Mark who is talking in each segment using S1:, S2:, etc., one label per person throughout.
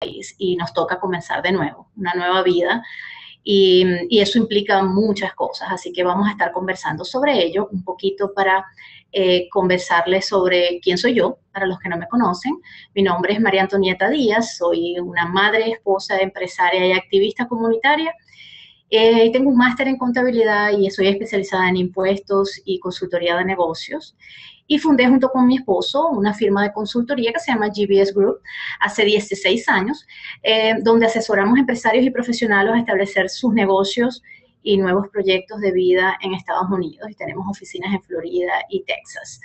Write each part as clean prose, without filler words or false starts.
S1: y nos toca comenzar de nuevo, una nueva vida. Y eso implica muchas cosas, así que vamos a estar conversando sobre ello, un poquito para conversarles sobre quién soy yo, para los que no me conocen. Mi nombre es María Antonieta Díaz, soy una madre, esposa, empresaria y activista comunitaria. Tengo un máster en contabilidad y soy especializada en impuestos y consultoría de negocios. Y fundé junto con mi esposo una firma de consultoría que se llama GBS Group hace 16 años, donde asesoramos empresarios y profesionales a establecer sus negocios y nuevos proyectos de vida en Estados Unidos. Y tenemos oficinas en Florida y Texas.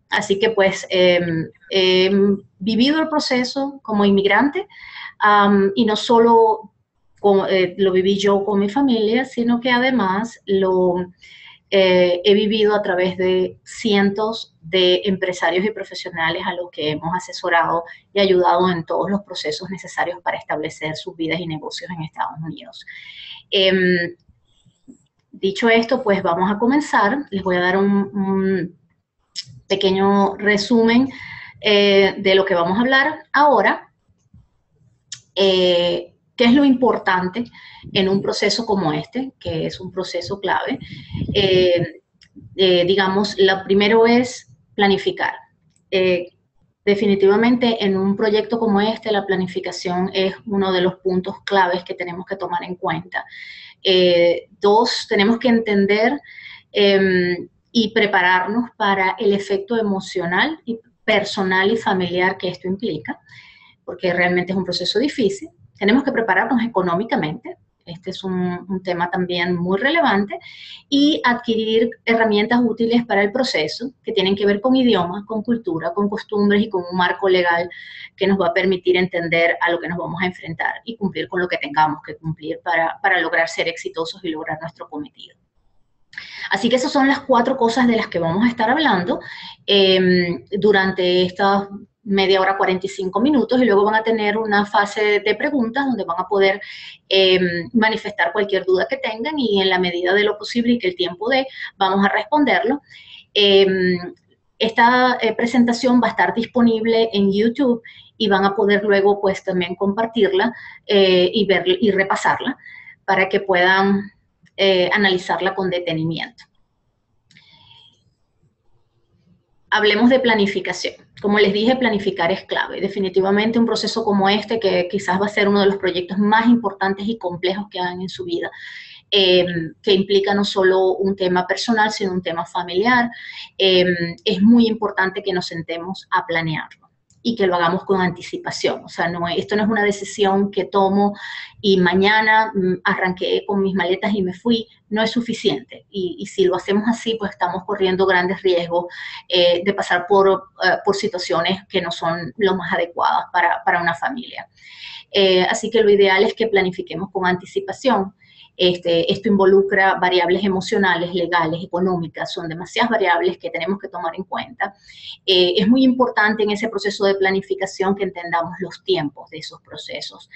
S1: Así que pues he vivido el proceso como inmigrante y no solo lo viví yo con mi familia, sino que además he vivido a través de cientos de empresarios y profesionales a los que hemos asesorado y ayudado en todos los procesos necesarios para establecer sus vidas y negocios en Estados Unidos. Dicho esto, pues vamos a comenzar. Les voy a dar un pequeño resumen de lo que vamos a hablar ahora. ¿Qué es lo importante en un proceso como este, que es un proceso clave? Digamos, lo primero es planificar. Definitivamente en un proyecto como este, la planificación es uno de los puntos claves que tenemos que tomar en cuenta. Dos, tenemos que entender y prepararnos para el efecto emocional, y personal y familiar que esto implica, porque realmente es un proceso difícil. Tenemos que prepararnos económicamente, este es un tema también muy relevante, y adquirir herramientas útiles para el proceso que tienen que ver con idiomas, con cultura, con costumbres y con un marco legal que nos va a permitir entender a lo que nos vamos a enfrentar y cumplir con lo que tengamos que cumplir para lograr ser exitosos y lograr nuestro cometido. Así que esas son las 4 cosas de las que vamos a estar hablando durante esta media hora, 45 minutos, y luego van a tener una fase de preguntas donde van a poder manifestar cualquier duda que tengan, y en la medida de lo posible y que el tiempo dé, vamos a responderlo. Esta presentación va a estar disponible en YouTube y van a poder luego pues también compartirla y repasarla para que puedan analizarla con detenimiento. Hablemos de planificación. Como les dije, planificar es clave. Definitivamente un proceso como este, que quizás va a ser uno de los proyectos más importantes y complejos que hagan en su vida, que implica no solo un tema personal, sino un tema familiar, es muy importante que nos sentemos a planearlo y que lo hagamos con anticipación. O sea, esto no es una decisión que tomo y mañana arranqué con mis maletas y me fui. No es suficiente. Y si lo hacemos así, pues estamos corriendo grandes riesgos de pasar por situaciones que no son lo más adecuadas para una familia. Así que lo ideal es que planifiquemos con anticipación. Esto involucra variables emocionales, legales, económicas, son demasiadas variables que tenemos que tomar en cuenta. Es muy importante en ese proceso de planificación que entendamos los tiempos de esos procesos.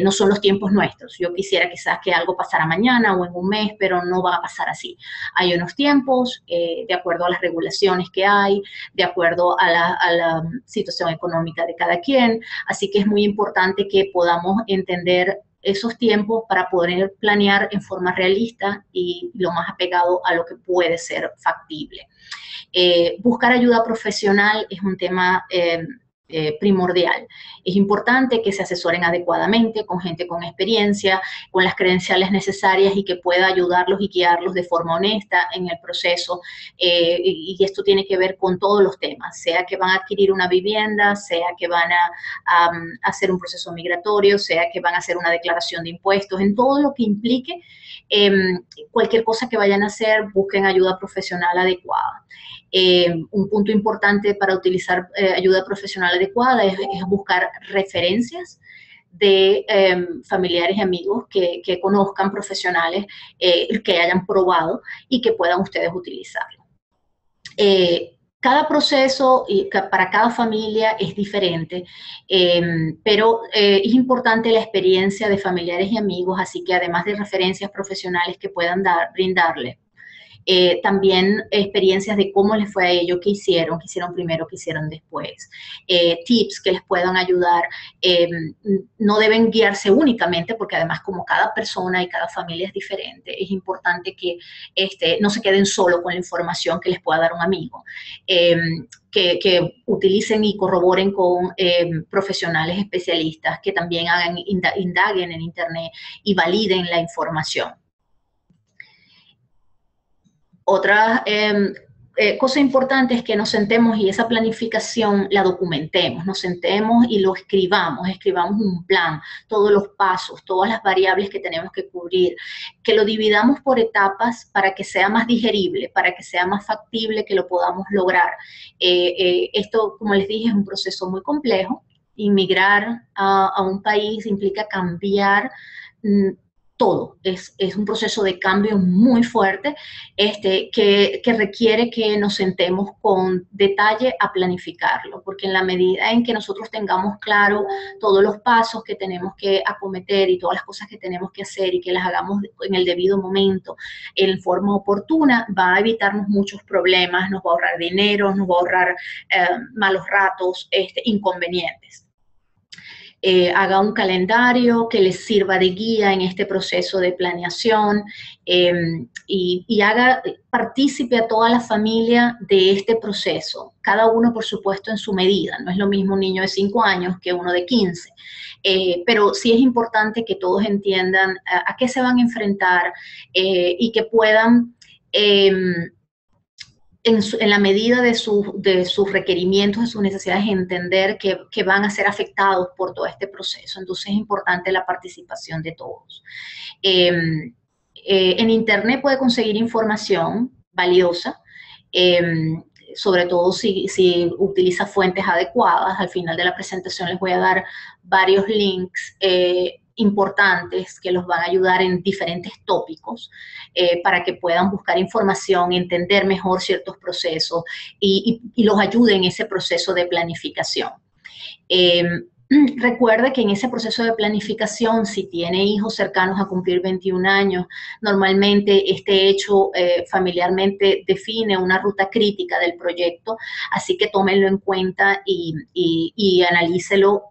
S1: No son los tiempos nuestros. Yo quisiera quizás que algo pasara mañana o en un mes, pero no va a pasar así. Hay unos tiempos de acuerdo a las regulaciones que hay, de acuerdo a la situación económica de cada quien, así que es muy importante que podamos entender esos tiempos para poder planear en forma realista y lo más apegado a lo que puede ser factible. Buscar ayuda profesional es un tema primordial. Es importante que se asesoren adecuadamente con gente con experiencia, con las credenciales necesarias y que pueda ayudarlos y guiarlos de forma honesta en el proceso. Y esto tiene que ver con todos los temas, sea que van a adquirir una vivienda, sea que van a hacer un proceso migratorio, sea que van a hacer una declaración de impuestos, en todo lo que implique cualquier cosa que vayan a hacer, busquen ayuda profesional adecuada. Un punto importante para utilizar ayuda profesional adecuada es buscar referencias de familiares y amigos que conozcan profesionales que hayan probado y que puedan ustedes utilizarlo. Cada proceso y para cada familia es diferente, pero es importante la experiencia de familiares y amigos, así que además de referencias profesionales que puedan brindarle, también experiencias de cómo les fue a ellos, qué hicieron primero, qué hicieron después, tips que les puedan ayudar. No deben guiarse únicamente, porque además como cada persona y cada familia es diferente, es importante que no se queden solo con la información que les pueda dar un amigo. Que utilicen y corroboren con profesionales especialistas que también indaguen en Internet y validen la información. Otra cosa importante es que nos sentemos y esa planificación la documentemos, nos sentemos y lo escribamos un plan, todos los pasos, todas las variables que tenemos que cubrir, que lo dividamos por etapas para que sea más digerible, para que sea más factible, que lo podamos lograr. Esto, como les dije, es un proceso muy complejo. Inmigrar a un país implica cambiar todo, es un proceso de cambio muy fuerte que requiere que nos sentemos con detalle a planificarlo, porque en la medida en que nosotros tengamos claro todos los pasos que tenemos que acometer y todas las cosas que tenemos que hacer y que las hagamos en el debido momento, en forma oportuna, va a evitarnos muchos problemas, nos va a ahorrar dinero, nos va a ahorrar malos ratos, inconvenientes. Haga un calendario que les sirva de guía en este proceso de planeación y haga partícipe a toda la familia de este proceso, cada uno por supuesto en su medida. No es lo mismo un niño de 5 años que uno de 15, pero sí es importante que todos entiendan a qué se van a enfrentar y que puedan en la medida de sus requerimientos, de sus necesidades, entender que van a ser afectados por todo este proceso. Entonces es importante la participación de todos. En Internet puede conseguir información valiosa, sobre todo si utiliza fuentes adecuadas. Al final de la presentación les voy a dar varios links importantes que los van a ayudar en diferentes tópicos para que puedan buscar información, entender mejor ciertos procesos y los ayude en ese proceso de planificación. Recuerde que en ese proceso de planificación, si tiene hijos cercanos a cumplir 21 años, normalmente este hecho familiarmente define una ruta crítica del proyecto, así que tómenlo en cuenta y analícelo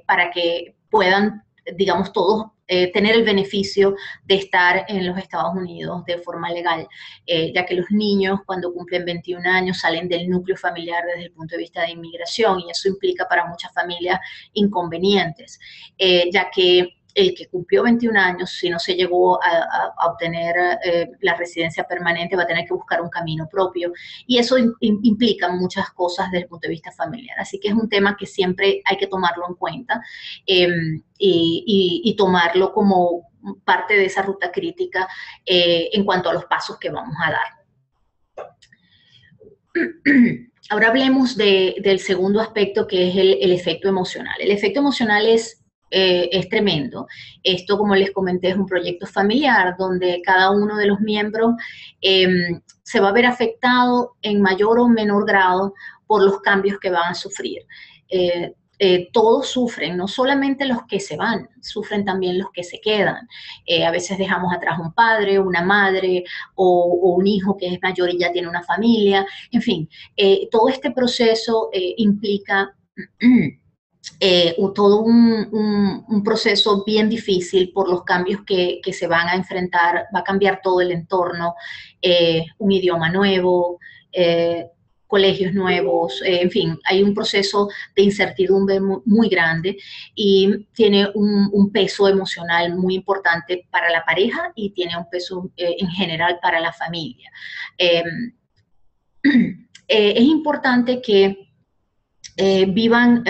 S1: para que puedan, digamos, todos tener el beneficio de estar en los Estados Unidos de forma legal, ya que los niños cuando cumplen 21 años salen del núcleo familiar desde el punto de vista de inmigración y eso implica para muchas familias inconvenientes, ya que el que cumplió 21 años, si no se llegó a obtener la residencia permanente, va a tener que buscar un camino propio. Y eso implica muchas cosas desde el punto de vista familiar. Así que es un tema que siempre hay que tomarlo en cuenta y tomarlo como parte de esa ruta crítica en cuanto a los pasos que vamos a dar. Ahora hablemos del segundo aspecto, que es el efecto emocional. El efecto emocional es tremendo. Esto, como les comenté, es un proyecto familiar donde cada uno de los miembros se va a ver afectado en mayor o menor grado por los cambios que van a sufrir. Todos sufren, no solamente los que se van, sufren también los que se quedan. A veces dejamos atrás un padre, una madre o un hijo que es mayor y ya tiene una familia. En fin, todo este proceso implica todo un proceso bien difícil por los cambios que se van a enfrentar. Va a cambiar todo el entorno, un idioma nuevo, colegios nuevos, en fin, hay un proceso de incertidumbre muy grande y tiene un peso emocional muy importante para la pareja y tiene un peso en general para la familia. Es importante que vivan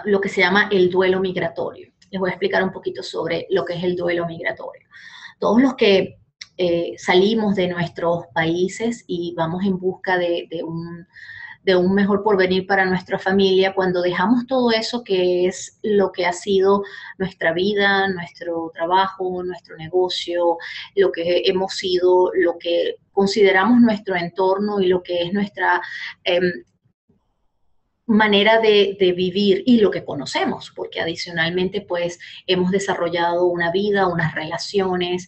S1: lo que se llama el duelo migratorio. Les voy a explicar un poquito sobre lo que es el duelo migratorio. Todos los que salimos de nuestros países y vamos en busca de un mejor porvenir para nuestra familia, cuando dejamos todo eso que es lo que ha sido nuestra vida, nuestro trabajo, nuestro negocio, lo que hemos sido, lo que consideramos nuestro entorno y lo que es nuestra manera de vivir y lo que conocemos, porque adicionalmente pues hemos desarrollado una vida, unas relaciones,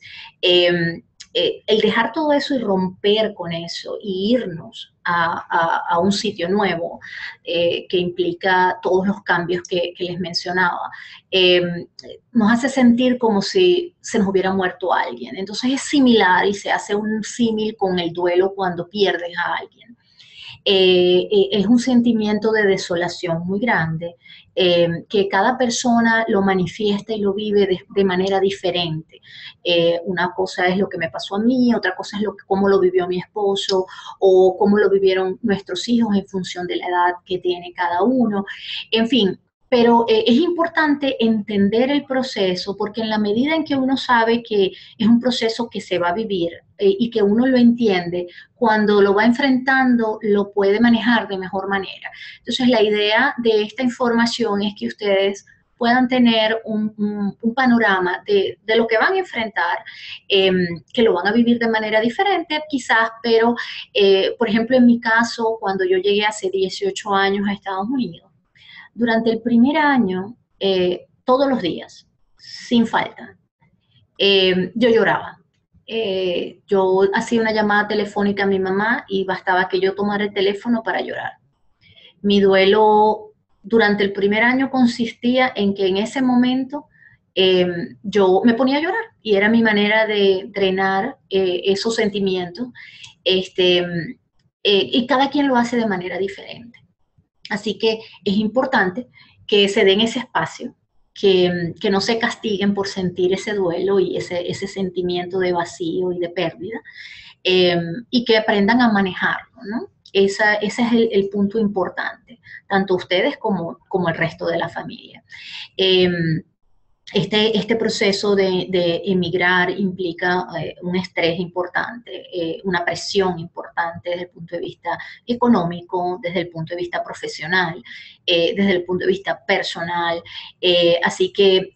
S1: el dejar todo eso y romper con eso y irnos a un sitio nuevo que implica todos los cambios que les mencionaba, eh, nos hace sentir como si se nos hubiera muerto alguien. Entonces es similar y se hace un símil con el duelo cuando pierdes a alguien. Es un sentimiento de desolación muy grande, que cada persona lo manifiesta y lo vive de manera diferente. Una cosa es lo que me pasó a mí, otra cosa es cómo lo vivió mi esposo o cómo lo vivieron nuestros hijos en función de la edad que tiene cada uno. En fin, pero es importante entender el proceso porque en la medida en que uno sabe que es un proceso que se va a vivir y que uno lo entiende, cuando lo va enfrentando lo puede manejar de mejor manera. Entonces la idea de esta información es que ustedes puedan tener un panorama de lo que van a enfrentar, que lo van a vivir de manera diferente quizás, pero por ejemplo en mi caso, cuando yo llegué hace 18 años a Estados Unidos, durante el primer año, todos los días, sin falta, yo lloraba. Yo hacía una llamada telefónica a mi mamá y bastaba que yo tomara el teléfono para llorar. Mi duelo durante el primer año consistía en que en ese momento yo me ponía a llorar y era mi manera de drenar esos sentimientos. Este, y cada quien lo hace de manera diferente. Así que es importante que se den ese espacio, que no se castiguen por sentir ese duelo y ese sentimiento de vacío y de pérdida, y que aprendan a manejarlo, ¿no? Ese es el punto importante, tanto ustedes como el resto de la familia. Eh, este proceso de emigrar implica un estrés importante, una presión importante desde el punto de vista económico, desde el punto de vista profesional, desde el punto de vista personal. Así que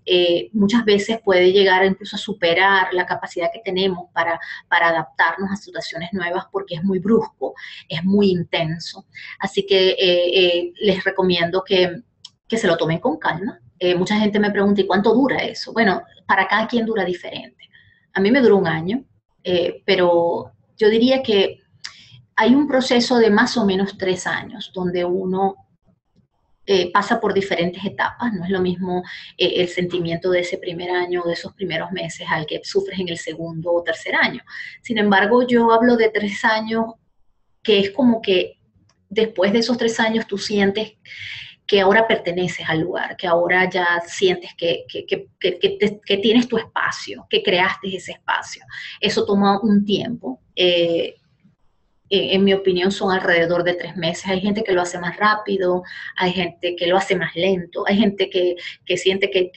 S1: muchas veces puede llegar incluso a superar la capacidad que tenemos para adaptarnos a situaciones nuevas porque es muy brusco, es muy intenso. Así que les recomiendo que se lo tomen con calma. Mucha gente me pregunta, ¿y cuánto dura eso? Bueno, para cada quien dura diferente. A mí me duró un año, pero yo diría que hay un proceso de más o menos 3 años donde uno pasa por diferentes etapas. No es lo mismo el sentimiento de ese primer año o de esos primeros meses al que sufres en el segundo o tercer año. Sin embargo, yo hablo de 3 años que es como que después de esos 3 años tú sientes que ahora perteneces al lugar, que ahora ya sientes que tienes tu espacio, que creaste ese espacio. Eso toma un tiempo. En mi opinión son alrededor de 3 meses. Hay gente que lo hace más rápido, hay gente que lo hace más lento, hay gente que siente que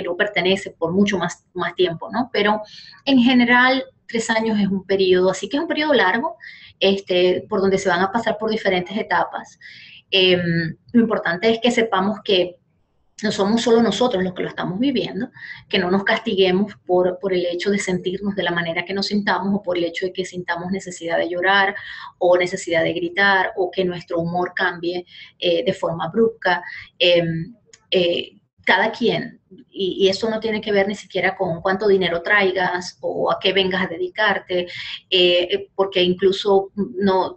S1: no pertenece por mucho más tiempo, ¿no? Pero en general 3 años es un periodo, así que es un periodo largo, por donde se van a pasar por diferentes etapas. Lo importante es que sepamos que no somos solo nosotros los que lo estamos viviendo, que no nos castiguemos por el hecho de sentirnos de la manera que nos sintamos o por el hecho de que sintamos necesidad de llorar o necesidad de gritar o que nuestro humor cambie de forma brusca. Eh, Cada quien, y eso no tiene que ver ni siquiera con cuánto dinero traigas o a qué vengas a dedicarte, porque incluso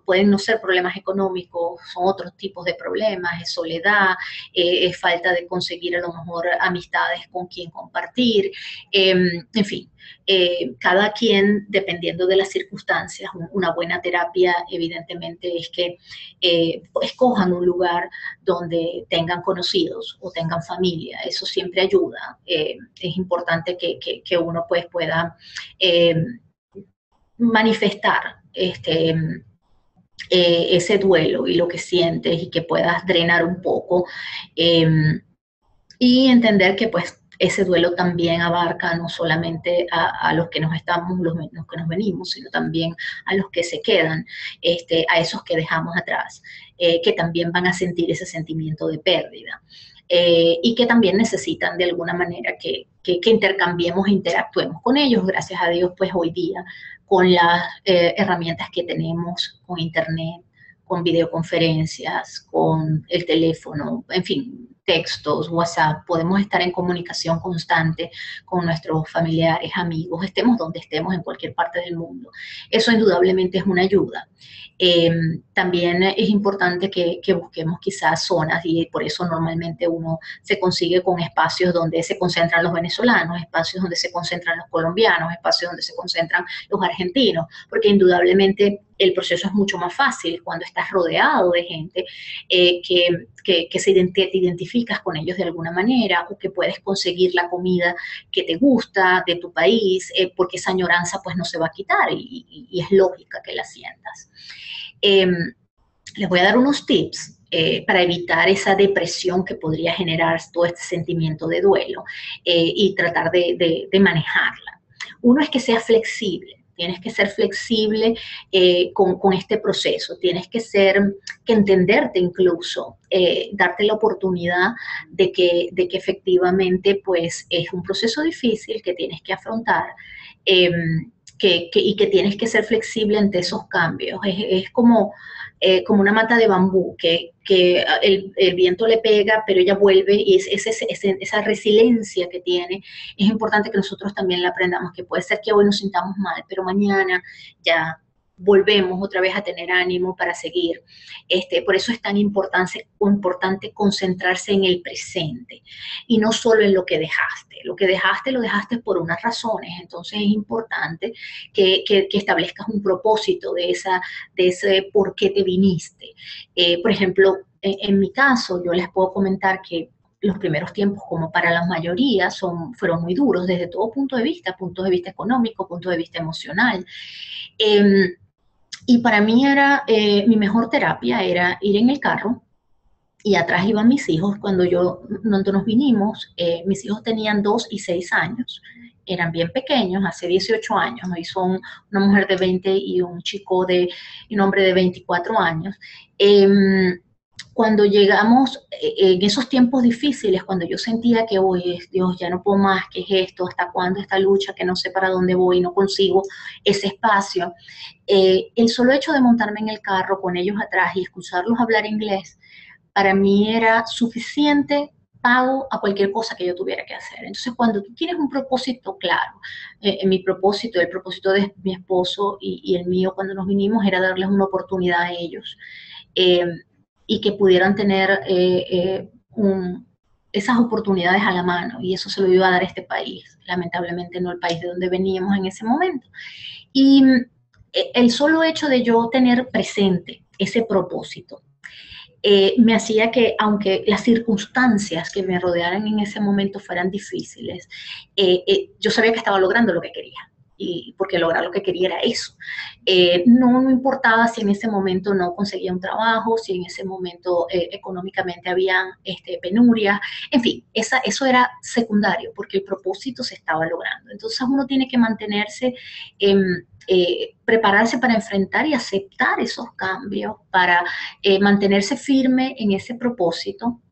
S1: pueden no ser problemas económicos, son otros tipos de problemas, es soledad, es falta de conseguir a lo mejor amistades con quien compartir, en fin. Cada quien, dependiendo de las circunstancias, una buena terapia evidentemente es que escojan un lugar donde tengan conocidos o tengan familia. Eso siempre ayuda. Es importante que uno pues pueda manifestar ese duelo y lo que sientes y que puedas drenar un poco y entender que pues ese duelo también abarca no solamente a los que los que nos venimos, sino también a los que se quedan, a esos que dejamos atrás, que también van a sentir ese sentimiento de pérdida. Y que también necesitan de alguna manera que intercambiemos e interactuemos con ellos. Gracias a Dios, pues hoy día, con las herramientas que tenemos, con internet, con videoconferencias, con el teléfono, en fin, textos, WhatsApp, podemos estar en comunicación constante con nuestros familiares, amigos, estemos donde estemos en cualquier parte del mundo. Eso indudablemente es una ayuda. Eh, También es importante que busquemos quizás zonas y por eso normalmente uno se consigue con espacios donde se concentran los venezolanos, espacios donde se concentran los colombianos, espacios donde se concentran los argentinos, porque indudablemente el proceso es mucho más fácil cuando estás rodeado de gente te identificas con ellos de alguna manera o que puedes conseguir la comida que te gusta de tu país, porque esa añoranza pues no se va a quitar y es lógica que la sientas. Eh, Les voy a dar unos tips para evitar esa depresión que podría generar todo este sentimiento de duelo y tratar de manejarla. Uno es que sea flexible. Tienes que ser flexible con este proceso, tienes que entenderte incluso, darte la oportunidad de que efectivamente pues es un proceso difícil que tienes que afrontar, eh, y que tienes que ser flexible ante esos cambios. Es como una mata de bambú que el viento le pega, pero ella vuelve y esa resiliencia que tiene, es importante que nosotros también la aprendamos, que puede ser que hoy nos sintamos mal, pero mañana ya volvemos otra vez a tener ánimo para seguir. Por eso es tan importante concentrarse en el presente y no solo en lo que dejaste. Lo que dejaste, lo dejaste por unas razones. Entonces es importante que establezcas un propósito de ese por qué te viniste. Por ejemplo, en mi caso, yo les puedo comentar que los primeros tiempos, como para la mayoría, fueron muy duros desde todo punto de vista económico, punto de vista emocional. Y para mí mi mejor terapia era ir en el carro y atrás iban mis hijos. Cuando nos vinimos, mis hijos tenían 2 y 6 años, eran bien pequeños, hace 18 años, ¿no? Y son una mujer de 20 y un hombre de 24 años. Cuando llegamos en esos tiempos difíciles, cuando yo sentía que, oye, Dios, ya no puedo más, ¿qué es esto? ¿Hasta cuándo esta lucha? Que no sé para dónde voy, no consigo ese espacio. El solo hecho de montarme en el carro con ellos atrás y escucharlos hablar inglés, para mí era suficiente pago a cualquier cosa que yo tuviera que hacer. Entonces, cuando tú tienes un propósito claro, mi propósito, el propósito de mi esposo y el mío cuando nos vinimos era darles una oportunidad a ellos. Eh, y que pudieran tener esas oportunidades a la mano, y eso se lo iba a dar este país, lamentablemente no el país de donde veníamos en ese momento. Y el solo hecho de yo tener presente ese propósito me hacía que, aunque las circunstancias que me rodearan en ese momento fueran difíciles, yo sabía que estaba logrando lo que quería. Y porque lograr lo que quería era eso. No me importaba si en ese momento no conseguía un trabajo, si en ese momento económicamente había penurias, en fin, eso era secundario porque el propósito se estaba logrando. Entonces uno tiene que mantenerse, prepararse para enfrentar y aceptar esos cambios, para mantenerse firme en ese propósito.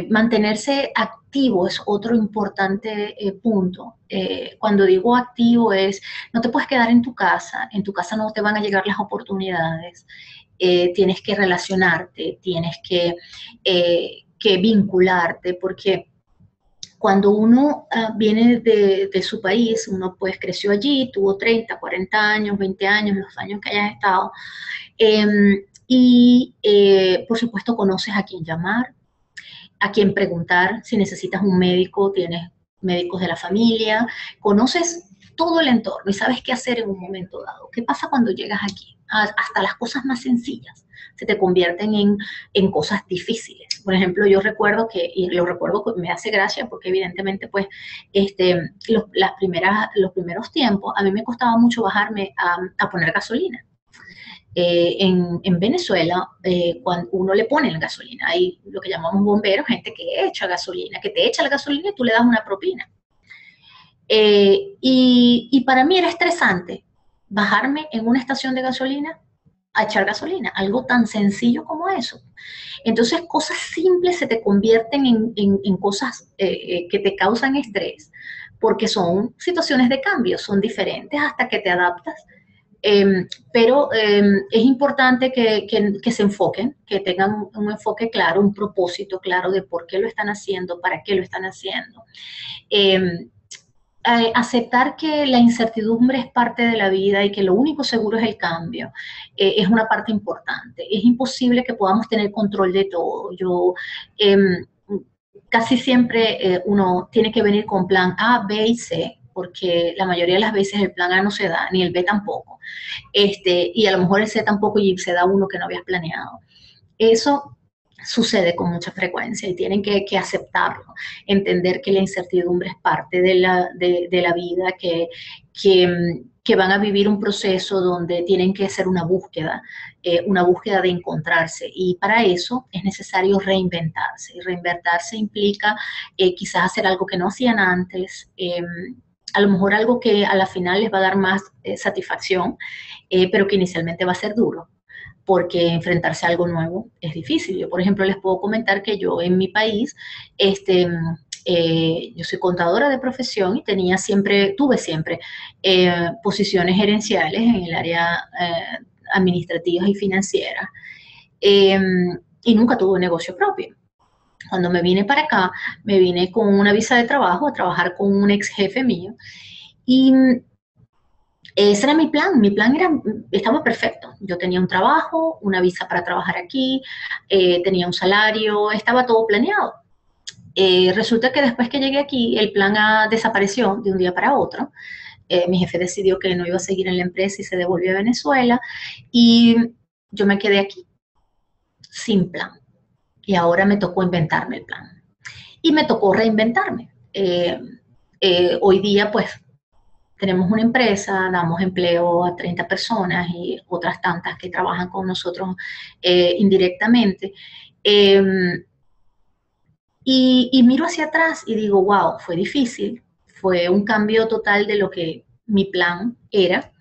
S1: Mantenerse activo es otro importante punto. Cuando digo activo no te puedes quedar en tu casa no te van a llegar las oportunidades, tienes que relacionarte, tienes que vincularte, porque cuando uno viene de su país, uno pues creció allí, tuvo 30, 40 años, 20 años, los años que hayas estado, por supuesto conoces a quién llamar, a quién preguntar, si necesitas un médico, tienes médicos de la familia, conoces todo el entorno y sabes qué hacer en un momento dado. ¿Qué pasa cuando llegas aquí? Hasta las cosas más sencillas se te convierten en cosas difíciles. Por ejemplo, yo recuerdo y lo recuerdo, me hace gracia porque evidentemente pues los primeros tiempos a mí me costaba mucho bajarme a poner gasolina. En Venezuela, cuando uno le pone la gasolina, hay lo que llamamos bomberos, gente que echa gasolina, que te echa la gasolina y tú le das una propina. Y para mí era estresante bajarme en una estación de gasolina a echar gasolina, algo tan sencillo como eso. Entonces, cosas simples se te convierten en cosas que te causan estrés, porque son situaciones de cambio, son diferentes hasta que te adaptas. Pero es importante que se enfoquen, que tengan un enfoque claro, un propósito claro de por qué lo están haciendo, para qué lo están haciendo. Aceptar que la incertidumbre es parte de la vida y que lo único seguro es el cambio, es una parte importante. Es imposible que podamos tener control de todo. Casi siempre uno tiene que venir con plan A, B y C, porque la mayoría de las veces el plan A no se da, ni el B tampoco. Y a lo mejor el C tampoco y se da uno que no habías planeado. Eso sucede con mucha frecuencia y tienen que aceptarlo, entender que la incertidumbre es parte de la vida, que van a vivir un proceso donde tienen que hacer una búsqueda de encontrarse, y para eso es necesario reinventarse, y reinventarse implica quizás hacer algo que no hacían antes, a lo mejor algo que a la final les va a dar más satisfacción, pero que inicialmente va a ser duro, porque enfrentarse a algo nuevo es difícil. Yo, por ejemplo, les puedo comentar que yo en mi país, yo soy contadora de profesión y tuve siempre posiciones gerenciales en el área administrativa y financiera, y nunca tuve un negocio propio. Cuando me vine para acá, me vine con una visa de trabajo a trabajar con un ex jefe mío, y ese era mi plan estaba perfecto. Yo tenía un trabajo, una visa para trabajar aquí, tenía un salario, estaba todo planeado. Resulta que después que llegué aquí, el plan desapareció de un día para otro. Mi jefe decidió que no iba a seguir en la empresa y se devolvió a Venezuela, y yo me quedé aquí sin plan. Y ahora me tocó inventarme el plan. Y me tocó reinventarme. Hoy día, pues, tenemos una empresa, damos empleo a 30 personas y otras tantas que trabajan con nosotros indirectamente. Y miro hacia atrás y digo, wow, fue difícil, fue un cambio total de lo que mi plan era,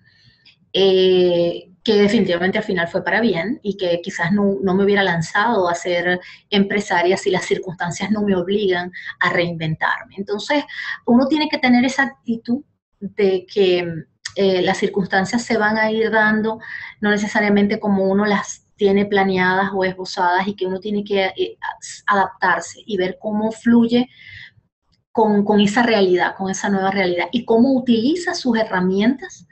S1: que definitivamente al final fue para bien, y que quizás no me hubiera lanzado a ser empresaria si las circunstancias no me obligan a reinventarme. Entonces, uno tiene que tener esa actitud de que las circunstancias se van a ir dando, no necesariamente como uno las tiene planeadas o esbozadas, y que uno tiene que adaptarse y ver cómo fluye con esa realidad, con esa nueva realidad, y cómo utiliza sus herramientas,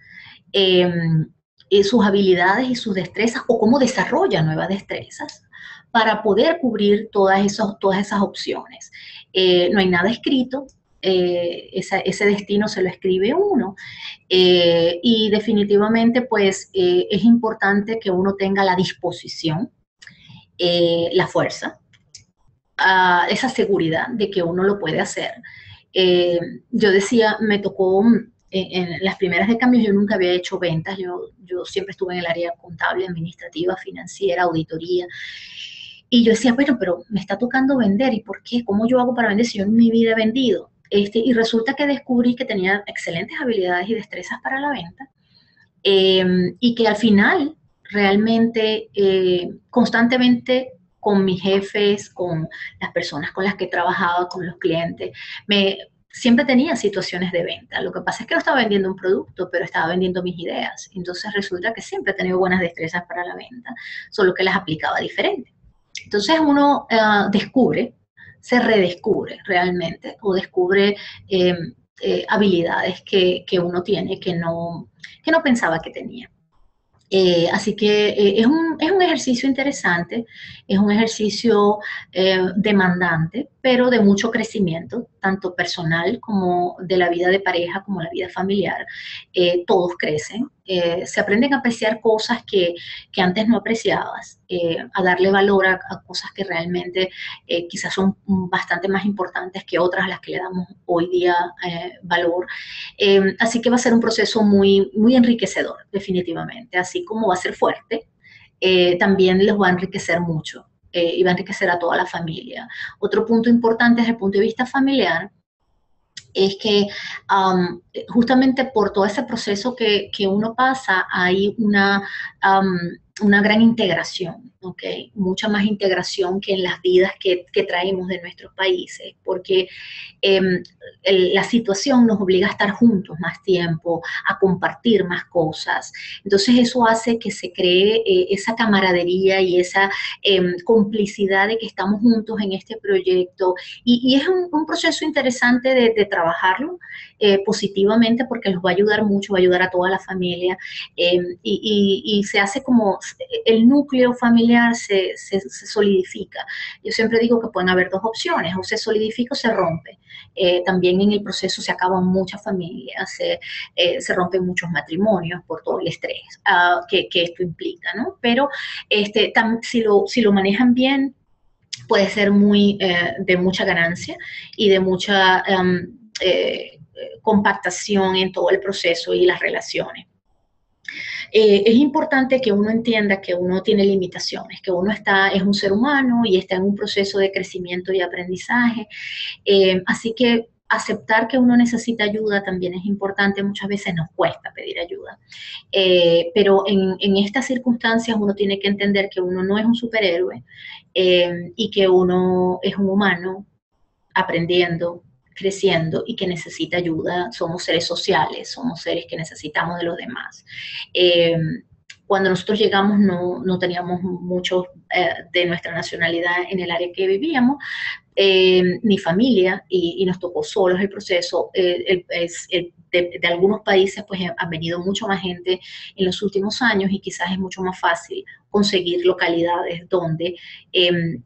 S1: sus habilidades y sus destrezas, o cómo desarrolla nuevas destrezas para poder cubrir todas esas opciones. No hay nada escrito, ese destino se lo escribe uno, y definitivamente pues es importante que uno tenga la disposición, la fuerza, esa seguridad de que uno lo puede hacer. Yo decía, me tocó en las primeras de cambios, yo nunca había hecho ventas, yo siempre estuve en el área contable, administrativa, financiera, auditoría, y yo decía, bueno, pero me está tocando vender, ¿y por qué? ¿Cómo yo hago para vender si yo en mi vida he vendido? Y resulta que descubrí que tenía excelentes habilidades y destrezas para la venta, y que al final realmente constantemente con mis jefes, con las personas con las que he trabajado, con los clientes, siempre tenía situaciones de venta. Lo que pasa es que no estaba vendiendo un producto, pero estaba vendiendo mis ideas. Entonces resulta que siempre he tenido buenas destrezas para la venta, solo que las aplicaba diferente. Entonces uno se redescubre realmente, o descubre habilidades que uno tiene que no pensaba que tenía. Así que es un ejercicio interesante, es un ejercicio demandante, pero de mucho crecimiento, tanto personal como de la vida de pareja, como la vida familiar. Todos crecen, se aprenden a apreciar cosas que antes no apreciabas, a darle valor a cosas que realmente quizás son bastante más importantes que otras a las que le damos hoy día valor. Así que va a ser un proceso muy, muy enriquecedor, definitivamente. Así como va a ser fuerte, también los va a enriquecer mucho, y va a enriquecer a toda la familia. Otro punto importante desde el punto de vista familiar es que justamente por todo ese proceso que uno pasa, hay una gran integración, ¿ok? Mucha más integración que en las vidas que traemos de nuestros países, porque la situación nos obliga a estar juntos más tiempo, a compartir más cosas. Entonces eso hace que se cree esa camaradería y esa complicidad de que estamos juntos en este proyecto. Y es un proceso interesante de trabajarlo positivamente porque los va a ayudar mucho, va a ayudar a toda la familia y se hace como el núcleo familiar se solidifica. Yo siempre digo que pueden haber dos opciones, o se solidifica o se rompe. También en el proceso se acaban muchas familias, se rompen muchos matrimonios por todo el estrés que esto implica, ¿no? Pero si lo manejan bien, puede ser de mucha ganancia y de mucha compactación en todo el proceso y las relaciones. Es importante que uno entienda que uno tiene limitaciones, que uno es un ser humano y está en un proceso de crecimiento y aprendizaje. Así que aceptar que uno necesita ayuda también es importante. Muchas veces nos cuesta pedir ayuda. Pero en estas circunstancias uno tiene que entender que uno no es un superhéroe y que uno es un humano aprendiendo, creciendo y que necesita ayuda. Somos seres sociales, somos seres que necesitamos de los demás. Cuando nosotros llegamos no teníamos muchos de nuestra nacionalidad en el área que vivíamos, ni familia, y nos tocó solos el proceso. De algunos países pues han venido mucho más gente en los últimos años y quizás es mucho más fácil conseguir localidades donde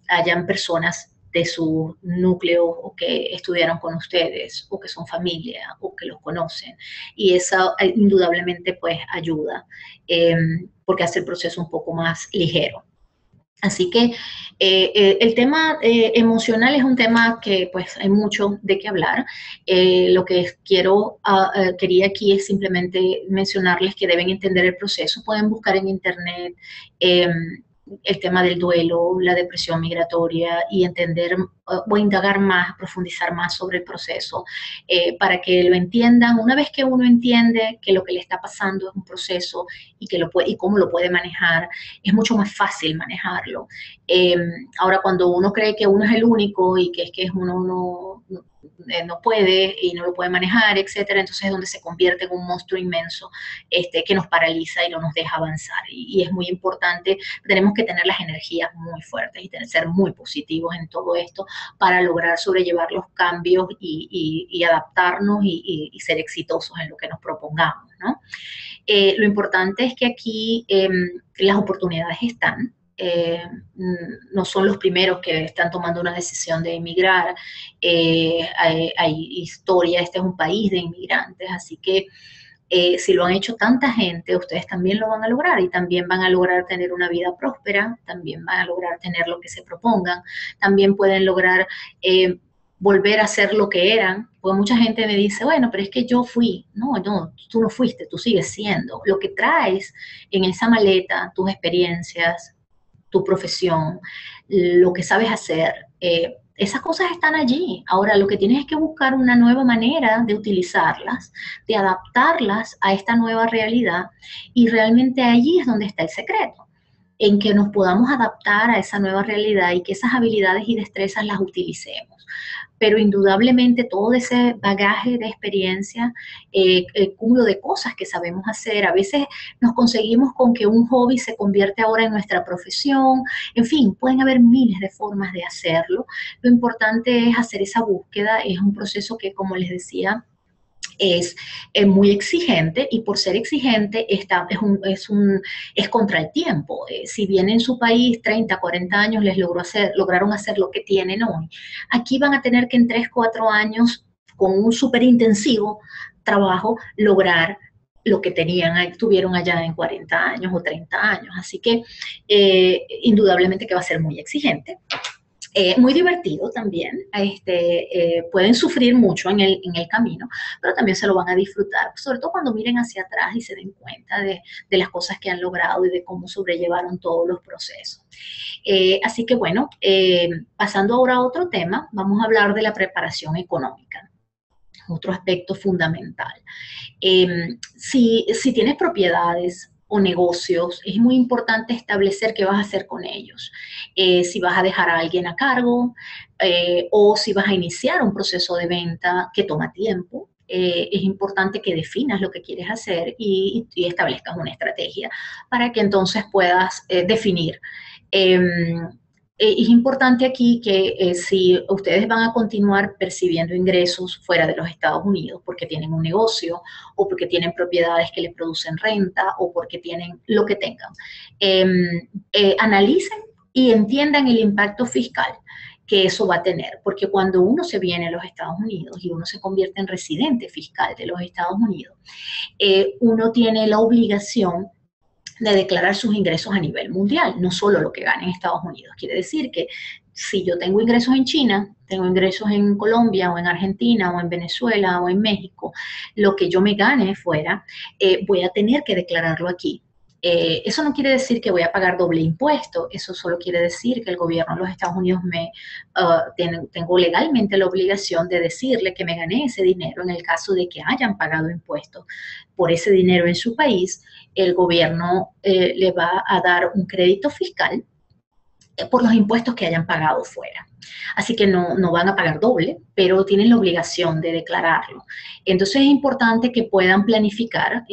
S1: hayan personas de su núcleo o que estudiaron con ustedes o que son familia o que los conocen, y eso indudablemente pues ayuda porque hace el proceso un poco más ligero. Así que el tema emocional es un tema que pues hay mucho de qué hablar. Lo que quería aquí es simplemente mencionarles que deben entender el proceso. Pueden buscar en internet el tema del duelo, la depresión migratoria y entender o indagar más, profundizar más sobre el proceso para que lo entiendan. Una vez que uno entiende que lo que le está pasando es un proceso y cómo lo puede manejar, es mucho más fácil manejarlo. Ahora, cuando uno cree que uno es el único y que es que uno no puede y no lo puede manejar, etcétera, entonces es donde se convierte en un monstruo inmenso que nos paraliza y no nos deja avanzar. Y es muy importante, tenemos que tener las energías muy fuertes y ser muy positivos en todo esto para lograr sobrellevar los cambios y adaptarnos y ser exitosos en lo que nos propongamos, ¿no? Lo importante es que aquí las oportunidades están. No son los primeros que están tomando una decisión de emigrar. Hay historia, este es un país de inmigrantes, así que si lo han hecho tanta gente, ustedes también lo van a lograr y también van a lograr tener una vida próspera, también van a lograr tener lo que se propongan, también pueden lograr volver a ser lo que eran, porque mucha gente me dice, bueno, pero es que yo fui. No, tú no fuiste, tú sigues siendo. Lo que traes en esa maleta, tus experiencias, tu profesión, lo que sabes hacer, esas cosas están allí. Ahora lo que tienes es que buscar una nueva manera de utilizarlas, de adaptarlas a esta nueva realidad, y realmente allí es donde está el secreto, en que nos podamos adaptar a esa nueva realidad y que esas habilidades y destrezas las utilicemos. Pero indudablemente todo ese bagaje de experiencia, el cúmulo de cosas que sabemos hacer, a veces nos conseguimos con que un hobby se convierte ahora en nuestra profesión, en fin, pueden haber miles de formas de hacerlo. Lo importante es hacer esa búsqueda. Es un proceso que, como les decía, es muy exigente, y por ser exigente es contra el tiempo. Si bien en su país 30, 40 años lograron hacer lo que tienen hoy, aquí van a tener que en 3, 4 años, con un súper intensivo trabajo, lograr lo que tuvieron allá en 40 años o 30 años. Así que indudablemente que va a ser muy exigente. Muy divertido también. Pueden sufrir mucho en el camino, pero también se lo van a disfrutar, sobre todo cuando miren hacia atrás y se den cuenta de las cosas que han logrado y de cómo sobrellevaron todos los procesos. Así que bueno, pasando ahora a otro tema, vamos a hablar de la preparación económica, otro aspecto fundamental. Si tienes propiedades, o negocios, es muy importante establecer qué vas a hacer con ellos. Si vas a dejar a alguien a cargo o si vas a iniciar un proceso de venta que toma tiempo. Es importante que definas lo que quieres hacer y establezcas una estrategia para que entonces puedas definir. Eh, es importante aquí que si ustedes van a continuar percibiendo ingresos fuera de los Estados Unidos porque tienen un negocio o porque tienen propiedades que les producen renta o porque tienen lo que tengan, eh, analicen y entiendan el impacto fiscal que eso va a tener, porque cuando uno se viene a los Estados Unidos y uno se convierte en residente fiscal de los Estados Unidos, uno tiene la obligación de declarar sus ingresos a nivel mundial, no solo lo que gana en Estados Unidos. Quiere decir que si yo tengo ingresos en China, tengo ingresos en Colombia o en Argentina o en Venezuela o en México, lo que yo me gane fuera, voy a tener que declararlo aquí. Eso no quiere decir que voy a pagar doble impuesto, eso solo quiere decir que el gobierno de los Estados Unidos tengo legalmente la obligación de decirle que me gané ese dinero en el caso de que hayan pagado impuestos por ese dinero en su país. El gobierno le va a dar un crédito fiscal por los impuestos que hayan pagado fuera. Así que no van a pagar doble, pero tienen la obligación de declararlo. Entonces es importante que puedan planificar.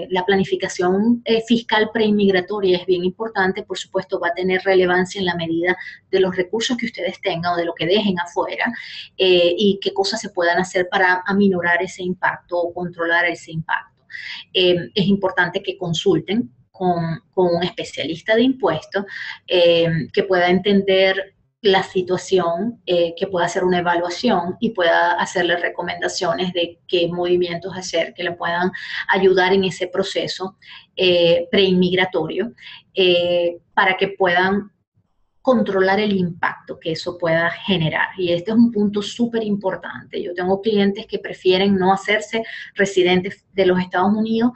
S1: La planificación fiscal preinmigratoria es bien importante. Por supuesto, va a tener relevancia en la medida de los recursos que ustedes tengan o de lo que dejen afuera y qué cosas se puedan hacer para aminorar ese impacto o controlar ese impacto. Es importante que consulten con un especialista de impuestos que pueda entender la situación, que pueda hacer una evaluación y pueda hacerle recomendaciones de qué movimientos hacer que le puedan ayudar en ese proceso preinmigratorio para que puedan controlar el impacto que eso pueda generar. Y este es un punto súper importante. Yo tengo clientes que prefieren no hacerse residentes de los Estados Unidos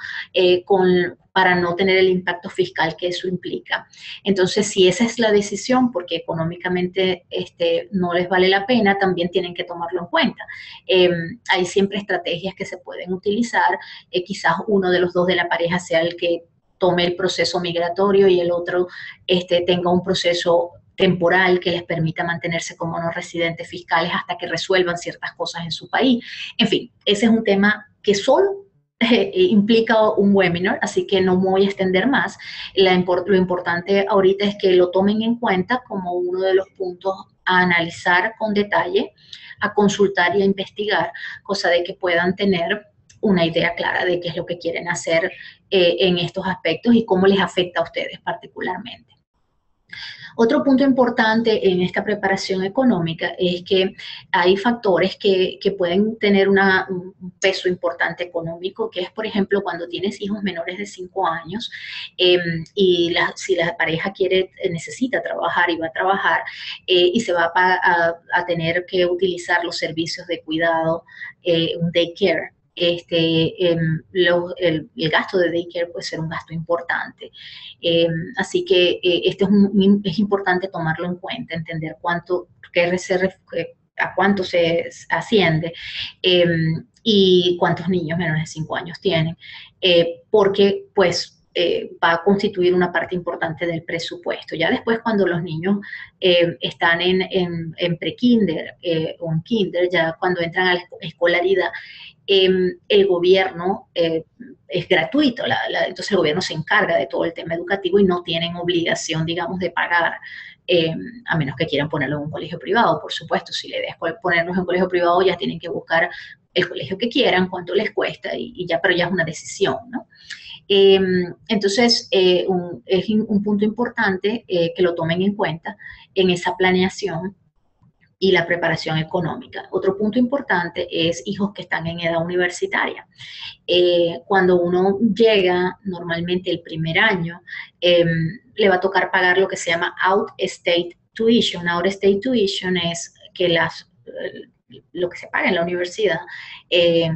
S1: para no tener el impacto fiscal que eso implica. Entonces, si esa es la decisión, porque económicamente no les vale la pena, también tienen que tomarlo en cuenta. Hay siempre estrategias que se pueden utilizar. Quizás uno de los dos de la pareja sea el que tome el proceso migratorio y el otro tenga un proceso temporal que les permita mantenerse como no residentes fiscales hasta que resuelvan ciertas cosas en su país. En fin, ese es un tema que solo implica un webinar, así que no me voy a extender más. Lo importante ahorita es que lo tomen en cuenta como uno de los puntos a analizar con detalle, a consultar y a investigar, cosa de que puedan tener una idea clara de qué es lo que quieren hacer en estos aspectos y cómo les afecta a ustedes particularmente. Otro punto importante en esta preparación económica es que hay factores que pueden tener un peso importante económico, que es, por ejemplo, cuando tienes hijos menores de 5 años y si la pareja necesita trabajar y va a trabajar y se va a tener que utilizar los servicios de cuidado, un daycare. El gasto de daycare puede ser un gasto importante. Así que es importante tomarlo en cuenta, entender a cuánto se asciende y cuántos niños menores de 5 años tienen, porque pues va a constituir una parte importante del presupuesto. Ya después cuando los niños están en pre-kinder o en kinder, ya cuando entran a la escolaridad, el gobierno es gratuito, entonces el gobierno se encarga de todo el tema educativo y no tienen obligación, digamos, de pagar, a menos que quieran ponerlo en un colegio privado, por supuesto. Si la idea es ponerlos en un colegio privado, ya tienen que buscar el colegio que quieran, cuánto les cuesta, pero ya es una decisión, ¿no? Entonces, es un punto importante que lo tomen en cuenta en esa planeación y la preparación económica. Otro punto importante es hijos que están en edad universitaria. Cuando uno llega, normalmente el primer año, le va a tocar pagar lo que se llama out-of-state tuition. Out-of-state tuition es que lo que se paga en la universidad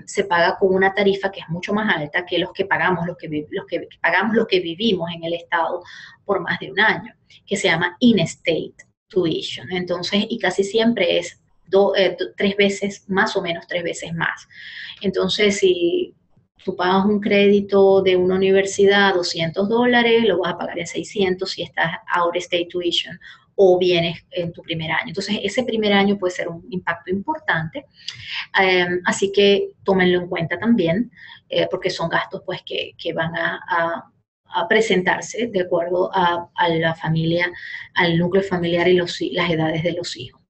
S1: se paga con una tarifa que es mucho más alta que los que pagamos, los que vivimos en el estado por más de un año, que se llama in-state tuition. Entonces, y casi siempre es 3 veces, más o menos 3 veces más. Entonces, si tú pagas un crédito de una universidad, $200, lo vas a pagar en 600 si estás out of state tuition o vienes en tu primer año. Entonces, ese primer año puede ser un impacto importante, así que tómenlo en cuenta también, porque son gastos pues que van a presentarse de acuerdo a la familia, al núcleo familiar y las edades de los hijos.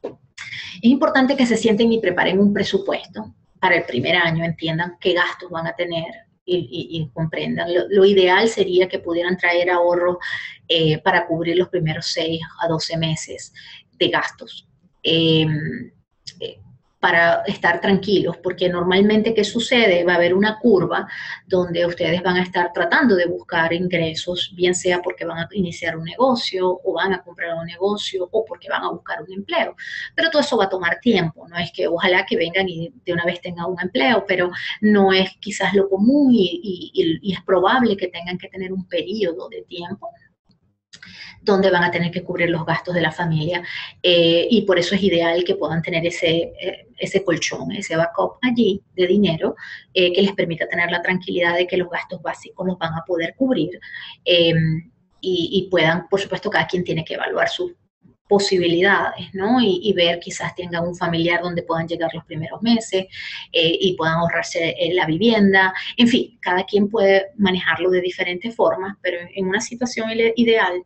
S1: Es importante que se sienten y preparen un presupuesto para el primer año, entiendan qué gastos van a tener y comprendan. Lo ideal sería que pudieran traer ahorros para cubrir los primeros 6 a 12 meses de gastos. Para estar tranquilos, porque normalmente, ¿qué sucede? Va a haber una curva donde ustedes van a estar tratando de buscar ingresos, bien sea porque van a iniciar un negocio o van a comprar un negocio o porque van a buscar un empleo. Pero todo eso va a tomar tiempo, no es que ojalá que vengan y de una vez tengan un empleo, pero no es quizás lo común y es probable que tengan que tener un periodo de tiempo donde van a tener que cubrir los gastos de la familia y por eso es ideal que puedan tener ese colchón, ese backup allí de dinero que les permita tener la tranquilidad de que los gastos básicos los van a poder cubrir y puedan, por supuesto, cada quien tiene que evaluar sus posibilidades, ¿no? Y ver, quizás tengan un familiar donde puedan llegar los primeros meses y puedan ahorrarse la vivienda. En fin, cada quien puede manejarlo de diferentes formas, pero en una situación ideal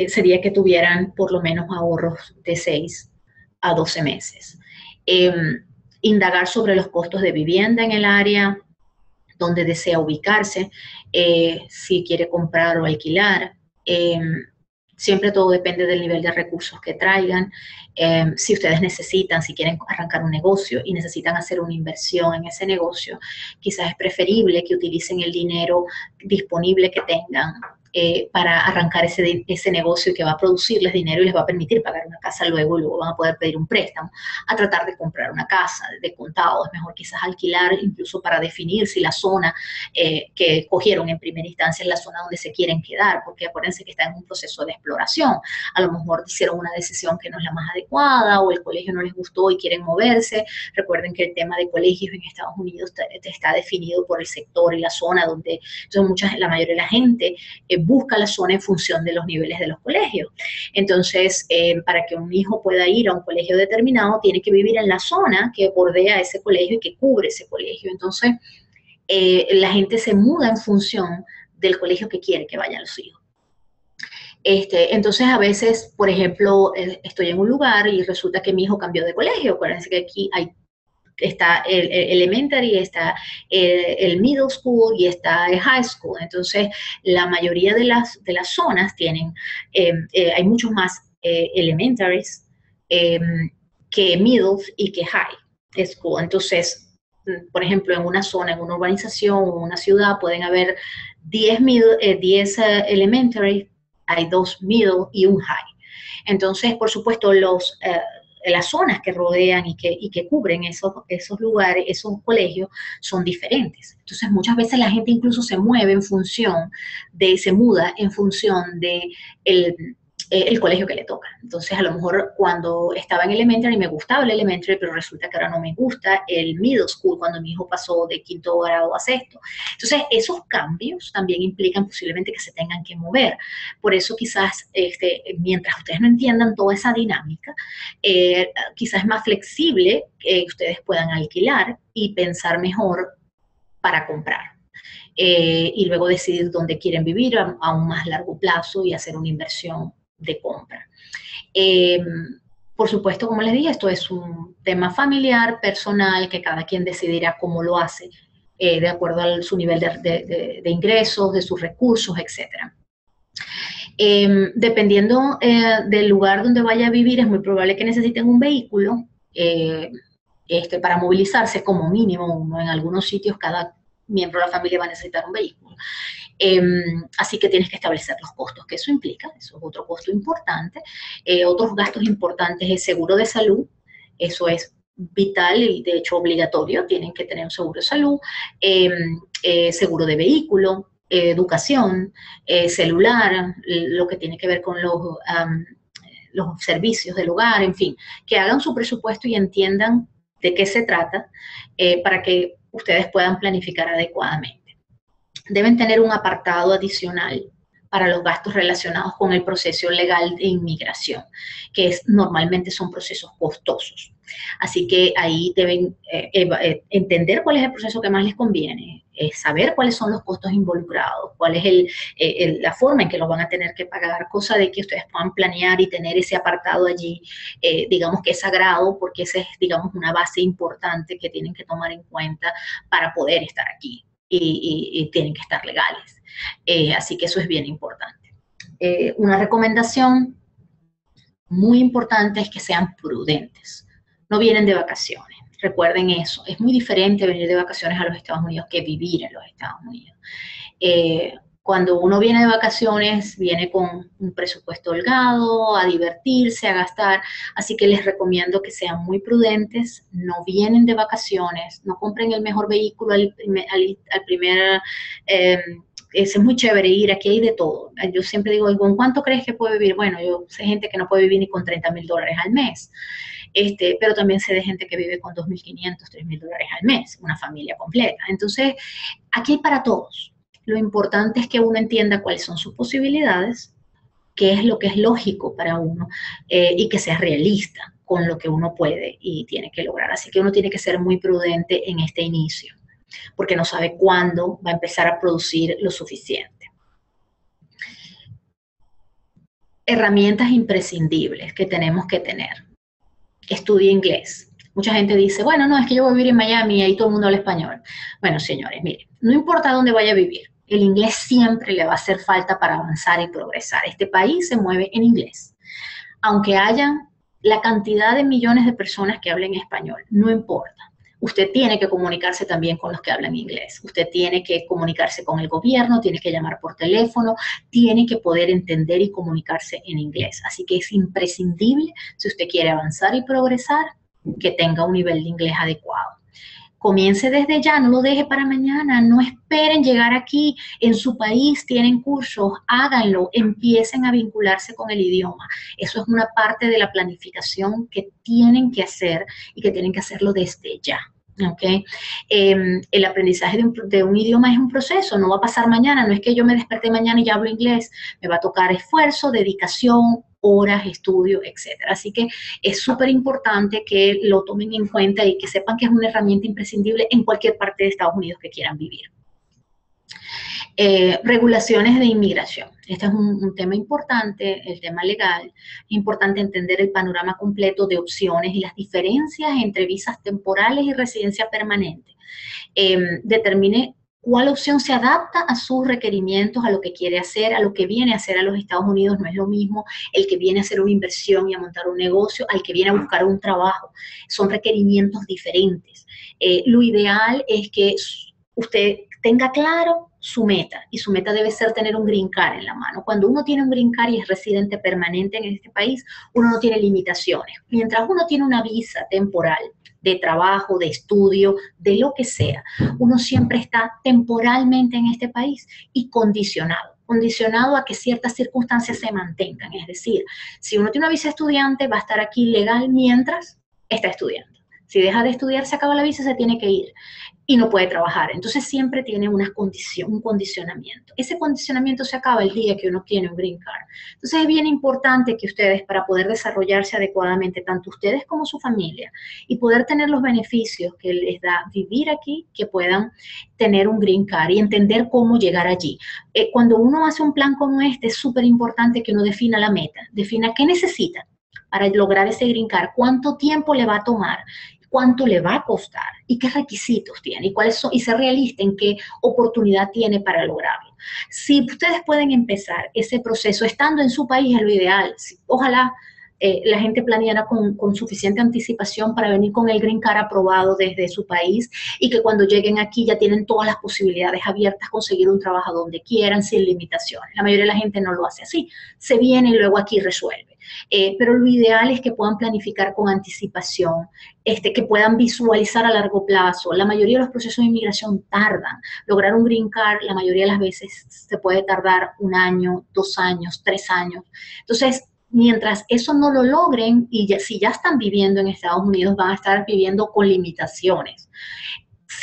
S1: sería que tuvieran por lo menos ahorros de 6 a 12 meses. Indagar sobre los costos de vivienda en el área donde desea ubicarse, si quiere comprar o alquilar. Siempre todo depende del nivel de recursos que traigan. Si ustedes necesitan, si quieren arrancar un negocio y necesitan hacer una inversión en ese negocio, quizás es preferible que utilicen el dinero disponible que tengan para arrancar ese negocio que va a producirles dinero y les va a permitir pagar una casa luego y luego van a poder pedir un préstamo, a tratar de comprar una casa de contado. Es mejor quizás alquilar incluso para definir si la zona que cogieron en primera instancia es la zona donde se quieren quedar, porque acuérdense que está en un proceso de exploración. A lo mejor hicieron una decisión que no es la más adecuada o el colegio no les gustó y quieren moverse. Recuerden que el tema de colegios en Estados Unidos está definido por el sector y la zona donde la mayoría de la gente busca la zona en función de los niveles de los colegios. Entonces, para que un hijo pueda ir a un colegio determinado, tiene que vivir en la zona que bordea ese colegio y que cubre ese colegio. Entonces, la gente se muda en función del colegio que quiere que vayan los hijos. Entonces, a veces, por ejemplo, estoy en un lugar y resulta que mi hijo cambió de colegio. Acuérdense que aquí está el elementary, está el middle school y está el high school. Entonces, la mayoría de las zonas tienen, hay muchos más elementaries que middles y que high school. Entonces, por ejemplo, en una zona, en una urbanización o una ciudad, pueden haber 10 elementary, hay 2 middle y un high. Entonces, por supuesto, las zonas que rodean y que cubren esos lugares, esos colegios, son diferentes. Entonces, muchas veces la gente incluso se muda en función de el colegio que le toca. Entonces, a lo mejor cuando estaba en elementary me gustaba el elementary, pero resulta que ahora no me gusta el middle school cuando mi hijo pasó de quinto grado a sexto. Entonces, esos cambios también implican posiblemente que se tengan que mover. Por eso quizás, mientras ustedes no entiendan toda esa dinámica, quizás es más flexible que ustedes puedan alquilar y pensar mejor para comprar. Y luego decidir dónde quieren vivir a un más largo plazo y hacer una inversión de compra. Por supuesto, como les dije, esto es un tema familiar, personal, que cada quien decidirá cómo lo hace, de acuerdo a su nivel de ingresos, de sus recursos, etc. Dependiendo del lugar donde vaya a vivir, es muy probable que necesiten un vehículo para movilizarse como mínimo uno. En algunos sitios cada miembro de la familia va a necesitar un vehículo. Así que tienes que establecer los costos que eso implica, eso es otro costo importante. Otros gastos importantes es seguro de salud, eso es vital y de hecho obligatorio, tienen que tener un seguro de salud, seguro de vehículo, educación, celular, lo que tiene que ver con los servicios del hogar, en fin, que hagan su presupuesto y entiendan de qué se trata para que ustedes puedan planificar adecuadamente. Deben tener un apartado adicional para los gastos relacionados con el proceso legal de inmigración, que normalmente son procesos costosos. Así que ahí deben entender cuál es el proceso que más les conviene, saber cuáles son los costos involucrados, cuál es la forma en que los van a tener que pagar, cosa de que ustedes puedan planear y tener ese apartado allí, digamos que es sagrado, porque esa es, digamos, una base importante que tienen que tomar en cuenta para poder estar aquí y tienen que estar legales. Así que eso es bien importante. Una recomendación muy importante es que sean prudentes. No vienen de vacaciones, recuerden eso. Es muy diferente venir de vacaciones a los Estados Unidos que vivir en los Estados Unidos. Cuando uno viene de vacaciones, viene con un presupuesto holgado, a divertirse, a gastar, así que les recomiendo que sean muy prudentes, no vienen de vacaciones, no compren el mejor vehículo al primer... es muy chévere ir, aquí hay de todo. Yo siempre digo, ¿con cuánto crees que puede vivir? Bueno, yo sé gente que no puede vivir ni con $30,000 al mes, pero también sé de gente que vive con $2,500, $3,000 al mes, una familia completa. Entonces, aquí hay para todos. Lo importante es que uno entienda cuáles son sus posibilidades, qué es lo que es lógico para uno y que sea realista con lo que uno puede y tiene que lograr. Así que uno tiene que ser muy prudente en este inicio, porque no sabe cuándo va a empezar a producir lo suficiente. Herramientas imprescindibles que tenemos que tener. Estudie inglés. Mucha gente dice, bueno, no, es que yo voy a vivir en Miami y ahí todo el mundo habla español. Bueno, señores, miren, no importa dónde vaya a vivir, el inglés siempre le va a hacer falta para avanzar y progresar. Este país se mueve en inglés. Aunque haya la cantidad de millones de personas que hablen español, no importa. Usted tiene que comunicarse también con los que hablan inglés. Usted tiene que comunicarse con el gobierno, tiene que llamar por teléfono, tiene que poder entender y comunicarse en inglés. Así que es imprescindible, si usted quiere avanzar y progresar, que tenga un nivel de inglés adecuado. Comience desde ya, no lo deje para mañana, no esperen llegar aquí, en su país tienen cursos, háganlo, empiecen a vincularse con el idioma. Eso es una parte de la planificación que tienen que hacer y que tienen que hacerlo desde ya. ¿Okay? El aprendizaje de un idioma es un proceso, no va a pasar mañana, no es que yo me desperté mañana y ya hablo inglés, me va a tocar esfuerzo, dedicación, horas, estudio, etcétera. Así que es súper importante que lo tomen en cuenta y que sepan que es una herramienta imprescindible en cualquier parte de Estados Unidos que quieran vivir. Regulaciones de inmigración. Este es un tema importante, el tema legal. Es importante entender el panorama completo de opciones y las diferencias entre visas temporales y residencia permanente. Determine cuál opción se adapta a sus requerimientos, a lo que quiere hacer, a lo que viene a hacer a los Estados Unidos. No es lo mismo el que viene a hacer una inversión y a montar un negocio al que viene a buscar un trabajo. Son requerimientos diferentes. Lo ideal es que usted tenga claro su meta, y su meta debe ser tener un green card en la mano. Cuando uno tiene un green card y es residente permanente en este país, uno no tiene limitaciones. Mientras uno tiene una visa temporal de trabajo, de estudio, de lo que sea, uno siempre está temporalmente en este país y condicionado a que ciertas circunstancias se mantengan. Es decir, si uno tiene una visa estudiante, va a estar aquí legal mientras está estudiando. Si deja de estudiar, se acaba la visa, se tiene que ir y no puede trabajar. Entonces siempre tiene un condicionamiento. Ese condicionamiento se acaba el día que uno tiene un green card. Entonces es bien importante que ustedes, para poder desarrollarse adecuadamente, tanto ustedes como su familia, y poder tener los beneficios que les da vivir aquí, que puedan tener un green card y entender cómo llegar allí. Cuando uno hace un plan como este, es súper importante que uno defina la meta, defina qué necesita para lograr ese green card, cuánto tiempo le va a tomar, cuánto le va a costar y qué requisitos tiene y cuáles son, y ser realista en qué oportunidad tiene para lograrlo. Si ustedes pueden empezar ese proceso estando en su país, es lo ideal. Ojalá la gente planeara con suficiente anticipación para venir con el green card aprobado desde su país y que cuando lleguen aquí ya tienen todas las posibilidades abiertas, conseguir un trabajo donde quieran sin limitaciones. La mayoría de la gente no lo hace así, se viene y luego aquí resuelve. Pero lo ideal es que puedan planificar con anticipación, que puedan visualizar a largo plazo. La mayoría de los procesos de inmigración tardan. Lograr un green card, la mayoría de las veces se puede tardar 1 año, 2 años, 3 años. Entonces, mientras eso no lo logren, y si ya están viviendo en Estados Unidos, van a estar viviendo con limitaciones.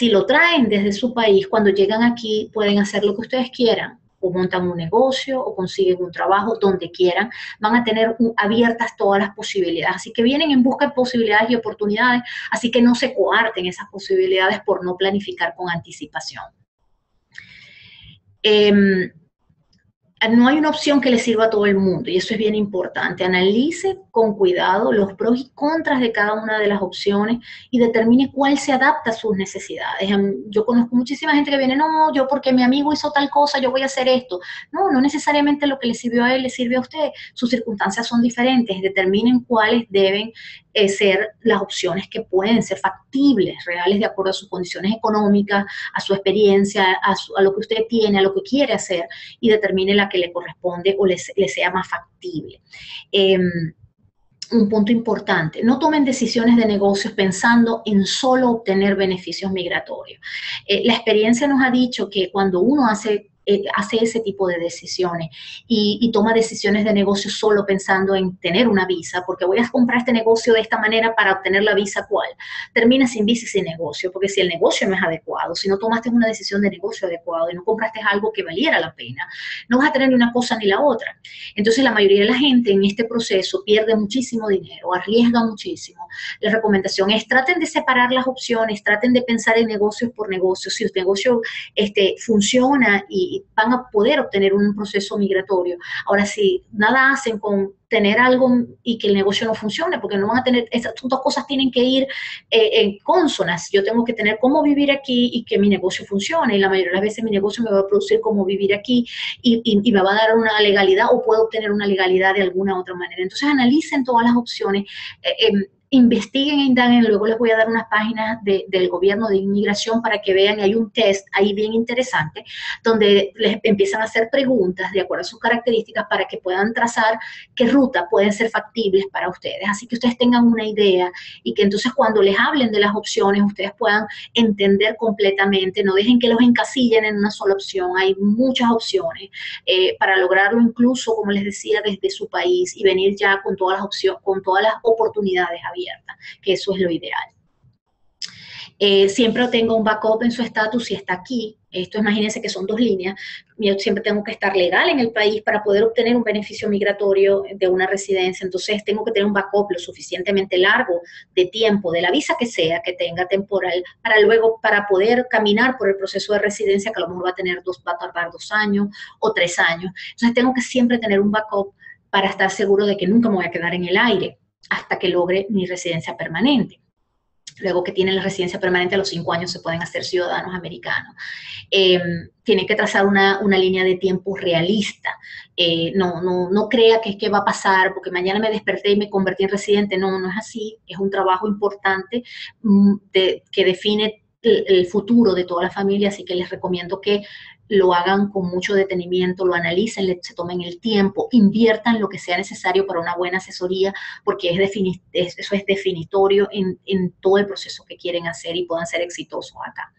S1: Si lo traen desde su país, cuando llegan aquí pueden hacer lo que ustedes quieran, o montan un negocio, o consiguen un trabajo, donde quieran, van a tener abiertas todas las posibilidades. Así que vienen en busca de posibilidades y oportunidades, así que no se coarten esas posibilidades por no planificar con anticipación. No hay una opción que le sirva a todo el mundo y eso es bien importante. Analice con cuidado los pros y contras de cada una de las opciones y determine cuál se adapta a sus necesidades. Yo conozco muchísima gente que viene, no, yo porque mi amigo hizo tal cosa, yo voy a hacer esto. No, no necesariamente lo que le sirvió a él le sirve a usted. Sus circunstancias son diferentes. Determinen cuáles deben ser las opciones que pueden ser factibles, reales, de acuerdo a sus condiciones económicas, a su experiencia, a lo que usted tiene, a lo que quiere hacer, y determine la que le corresponde o le sea más factible. Un punto importante, no tomen decisiones de negocios pensando en solo obtener beneficios migratorios. La experiencia nos ha dicho que cuando uno hace ese tipo de decisiones y toma decisiones de negocio solo pensando en tener una visa, porque voy a comprar este negocio de esta manera para obtener la visa, ¿cuál? Termina sin visa y sin negocio, porque si el negocio no es adecuado, si no tomaste una decisión de negocio adecuado y no compraste algo que valiera la pena, no vas a tener ni una cosa ni la otra. Entonces la mayoría de la gente en este proceso pierde muchísimo dinero, arriesga muchísimo. La recomendación es traten de separar las opciones, traten de pensar en negocios por negocios. Si el negocio funciona y van a poder obtener un proceso migratorio. Ahora, si nada hacen con tener algo y que el negocio no funcione, porque no van a tener, esas dos cosas tienen que ir en consonas. Yo tengo que tener cómo vivir aquí y que mi negocio funcione, y la mayoría de las veces mi negocio me va a producir cómo vivir aquí y me va a dar una legalidad, o puedo obtener una legalidad de alguna otra manera. Entonces analicen todas las opciones, investiguen e indaguen. Luego les voy a dar unas páginas del gobierno de inmigración para que vean, hay un test ahí bien interesante, donde les empiezan a hacer preguntas de acuerdo a sus características para que puedan trazar qué rutas pueden ser factibles para ustedes. Así que ustedes tengan una idea y que entonces cuando les hablen de las opciones, ustedes puedan entender completamente, no dejen que los encasillen en una sola opción. Hay muchas opciones para lograrlo, incluso, como les decía, desde su país, y venir ya con todas las opciones, con todas las oportunidades abiertas, que eso es lo ideal. Siempre tenga un backup en su estatus si está aquí. Esto, imagínense que son dos líneas. Yo siempre tengo que estar legal en el país para poder obtener un beneficio migratorio de una residencia. Entonces tengo que tener un backup lo suficientemente largo de tiempo, de la visa que sea, que tenga temporal, para poder caminar por el proceso de residencia, que a lo mejor va a tardar 2 años o 3 años. Entonces tengo que siempre tener un backup para estar seguro de que nunca me voy a quedar en el aire hasta que logre mi residencia permanente. Luego que tienen la residencia permanente, a los 5 años se pueden hacer ciudadanos americanos. Tienen que trazar una línea de tiempo realista. No crea que es que va a pasar porque mañana me desperté y me convertí en residente. No, no es así. Es un trabajo importante que define el futuro de toda la familia, así que les recomiendo que lo hagan con mucho detenimiento, lo analicen, se tomen el tiempo, inviertan lo que sea necesario para una buena asesoría, porque eso es definitorio en todo el proceso que quieren hacer y puedan ser exitosos acá.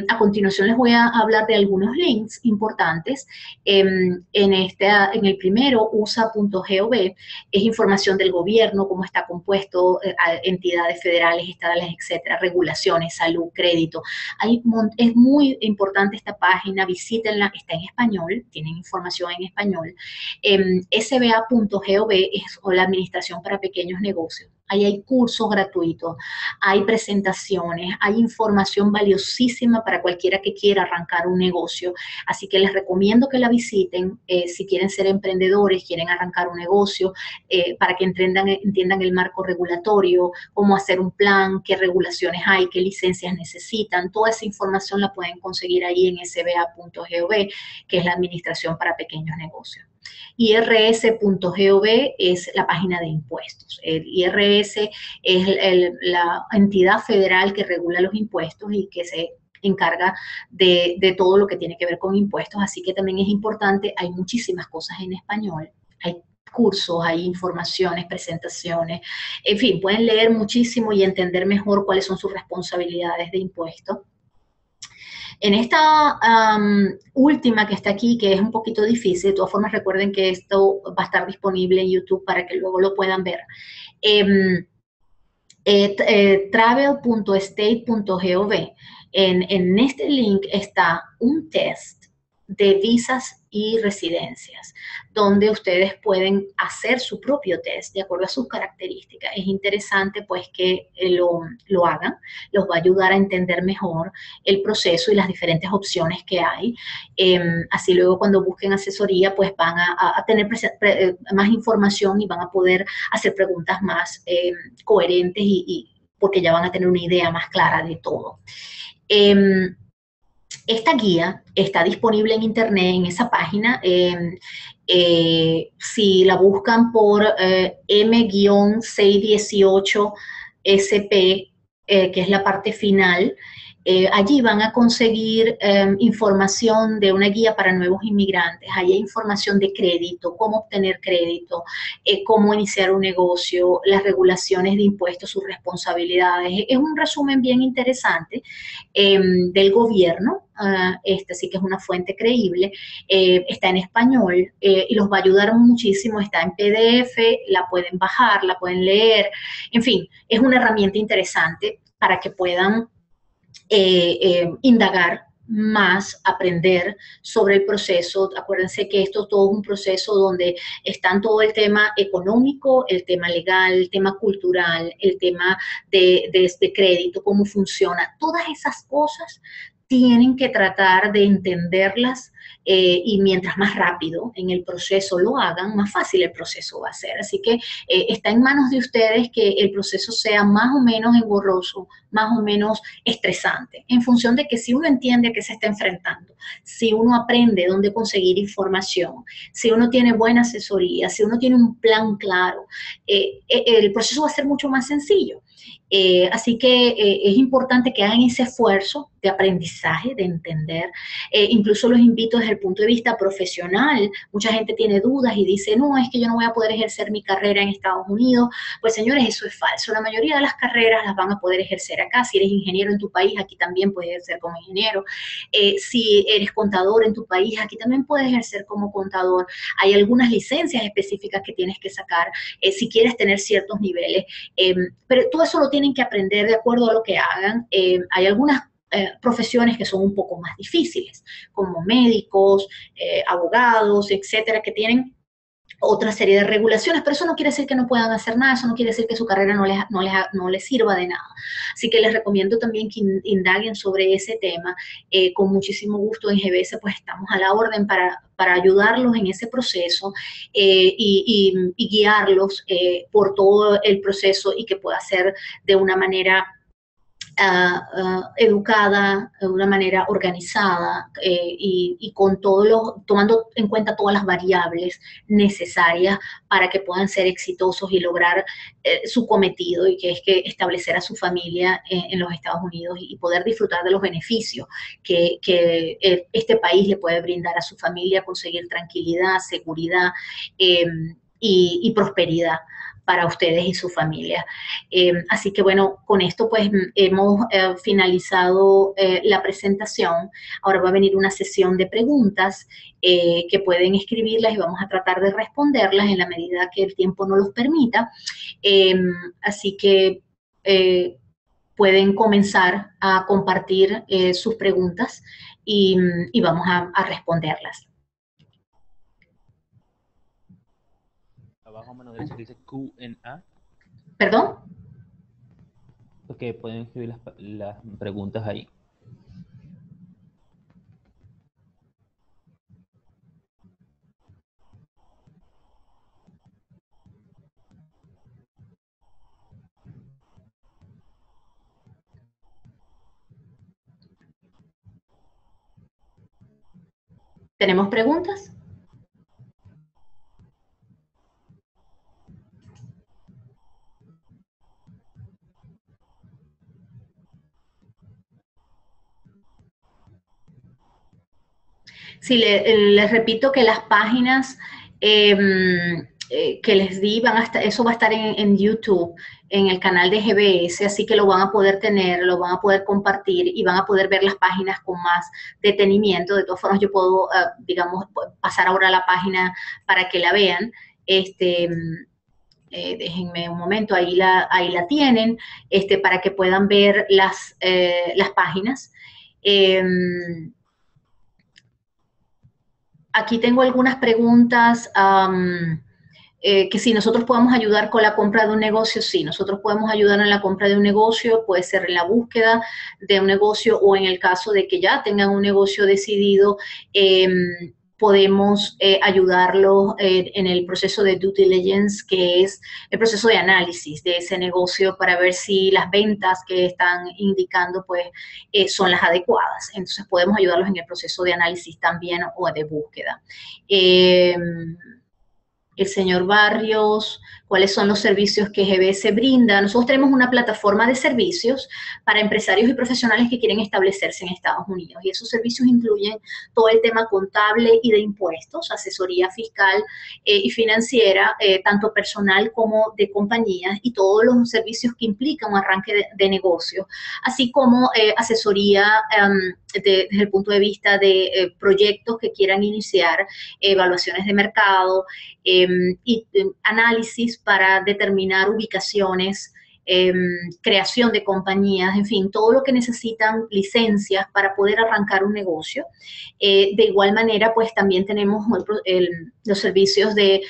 S1: A continuación les voy a hablar de algunos links importantes. En el primero, USA.gov, es información del gobierno, cómo está compuesto, entidades federales, estatales, etcétera, regulaciones, salud, crédito. Es muy importante esta página, visítenla, está en español, tienen información en español. SBA.gov es la Administración para Pequeños Negocios. Ahí hay cursos gratuitos, hay presentaciones, hay información valiosísima para cualquiera que quiera arrancar un negocio. Así que les recomiendo que la visiten si quieren ser emprendedores, quieren arrancar un negocio, para que entiendan el marco regulatorio, cómo hacer un plan, qué regulaciones hay, qué licencias necesitan. Toda esa información la pueden conseguir ahí en sba.gov, que es la Administración para Pequeños Negocios. IRS.gov es la página de impuestos. El IRS es la entidad federal que regula los impuestos y que se encarga de todo lo que tiene que ver con impuestos, así que también es importante. Hay muchísimas cosas en español, hay cursos, hay informaciones, presentaciones, en fin, pueden leer muchísimo y entender mejor cuáles son sus responsabilidades de impuestos. En esta última que está aquí, que es un poquito difícil, de todas formas recuerden que esto va a estar disponible en YouTube para que luego lo puedan ver. travel.state.gov. En este link está un test de visas y residencias, donde ustedes pueden hacer su propio test de acuerdo a sus características. Es interesante pues que lo hagan, los va a ayudar a entender mejor el proceso y las diferentes opciones que hay. Así luego cuando busquen asesoría pues van a tener más información y van a poder hacer preguntas más coherentes y porque ya van a tener una idea más clara de todo. Esta guía está disponible en internet, en esa página. Si la buscan por M-618-SP, que es la parte final, allí van a conseguir información de una guía para nuevos inmigrantes. Ahí hay información de crédito, cómo obtener crédito, cómo iniciar un negocio, las regulaciones de impuestos, sus responsabilidades. Es un resumen bien interesante del gobierno. Sí que es una fuente creíble, está en español y los va a ayudar muchísimo, está en PDF, la pueden bajar, la pueden leer, en fin, es una herramienta interesante para que puedan indagar más, aprender sobre el proceso. Acuérdense que esto todo es un proceso donde están todo el tema económico, el tema legal, el tema cultural, el tema de crédito, cómo funciona. Todas esas cosas tienen que tratar de entenderlas y mientras más rápido en el proceso lo hagan, más fácil el proceso va a ser. Así que está en manos de ustedes que el proceso sea más o menos engorroso, más o menos estresante, en función de que si uno entiende a qué se está enfrentando, si uno aprende dónde conseguir información, si uno tiene buena asesoría, si uno tiene un plan claro, el proceso va a ser mucho más sencillo. Así que es importante que hagan ese esfuerzo de aprendizaje, de entender. Incluso los invito desde el punto de vista profesional. Mucha gente tiene dudas y dice, no, es que yo no voy a poder ejercer mi carrera en Estados Unidos. Pues señores, eso es falso. La mayoría de las carreras las van a poder ejercer acá. Si eres ingeniero en tu país, aquí también puedes ejercer como ingeniero. Si eres contador en tu país, aquí también puedes ejercer como contador. Hay algunas licencias específicas que tienes que sacar si quieres tener ciertos niveles. Pero todo eso lo tienen que aprender de acuerdo a lo que hagan. Hay algunas profesiones que son un poco más difíciles, como médicos, abogados, etcétera, que tienen otra serie de regulaciones, pero eso no quiere decir que no puedan hacer nada, eso no quiere decir que su carrera no les sirva de nada. Así que les recomiendo también que indaguen sobre ese tema. Con muchísimo gusto en GBS pues estamos a la orden para ayudarlos en ese proceso y guiarlos por todo el proceso y que pueda ser de una manera educada, de una manera organizada y con tomando en cuenta todas las variables necesarias para que puedan ser exitosos y lograr su cometido, y que es que establecer a su familia en los Estados Unidos y poder disfrutar de los beneficios que este país le puede brindar a su familia, conseguir tranquilidad, seguridad y prosperidad para ustedes y su familia. Así que bueno, con esto pues hemos finalizado la presentación. Ahora va a venir una sesión de preguntas que pueden escribirlas y vamos a tratar de responderlas en la medida que el tiempo nos los permita. Así que pueden comenzar a compartir sus preguntas y vamos a responderlas.
S2: Abajo a mano derecha que dice Q&A.
S1: ¿Perdón?
S2: Ok, pueden escribir las preguntas ahí.
S1: ¿Tenemos preguntas? Sí, les repito que las páginas que les di, eso va a estar en YouTube, en el canal de GBS, así que lo van a poder tener, lo van a poder compartir y van a poder ver las páginas con más detenimiento. De todas formas, yo puedo, digamos, pasar ahora a la página para que la vean. déjenme un momento, ahí la tienen, para que puedan ver las páginas. Aquí tengo algunas preguntas. Que si nosotros podemos ayudar con la compra de un negocio, sí, nosotros podemos ayudar en la compra de un negocio, puede ser en la búsqueda de un negocio o en el caso de que ya tengan un negocio decidido, podemos ayudarlos en el proceso de due diligence, que es el proceso de análisis de ese negocio para ver si las ventas que están indicando pues son las adecuadas. Entonces podemos ayudarlos en el proceso de análisis también o de búsqueda. El señor Barrios, cuáles son los servicios que GBS brinda. Nosotros tenemos una plataforma de servicios para empresarios y profesionales que quieren establecerse en Estados Unidos y esos servicios incluyen todo el tema contable y de impuestos, asesoría fiscal y financiera, tanto personal como de compañías y todos los servicios que implican un arranque de negocio, así como asesoría desde el punto de vista de proyectos que quieran iniciar, evaluaciones de mercado, y análisis para determinar ubicaciones, creación de compañías, en fin, todo lo que necesitan licencias para poder arrancar un negocio. De igual manera, pues también tenemos los servicios de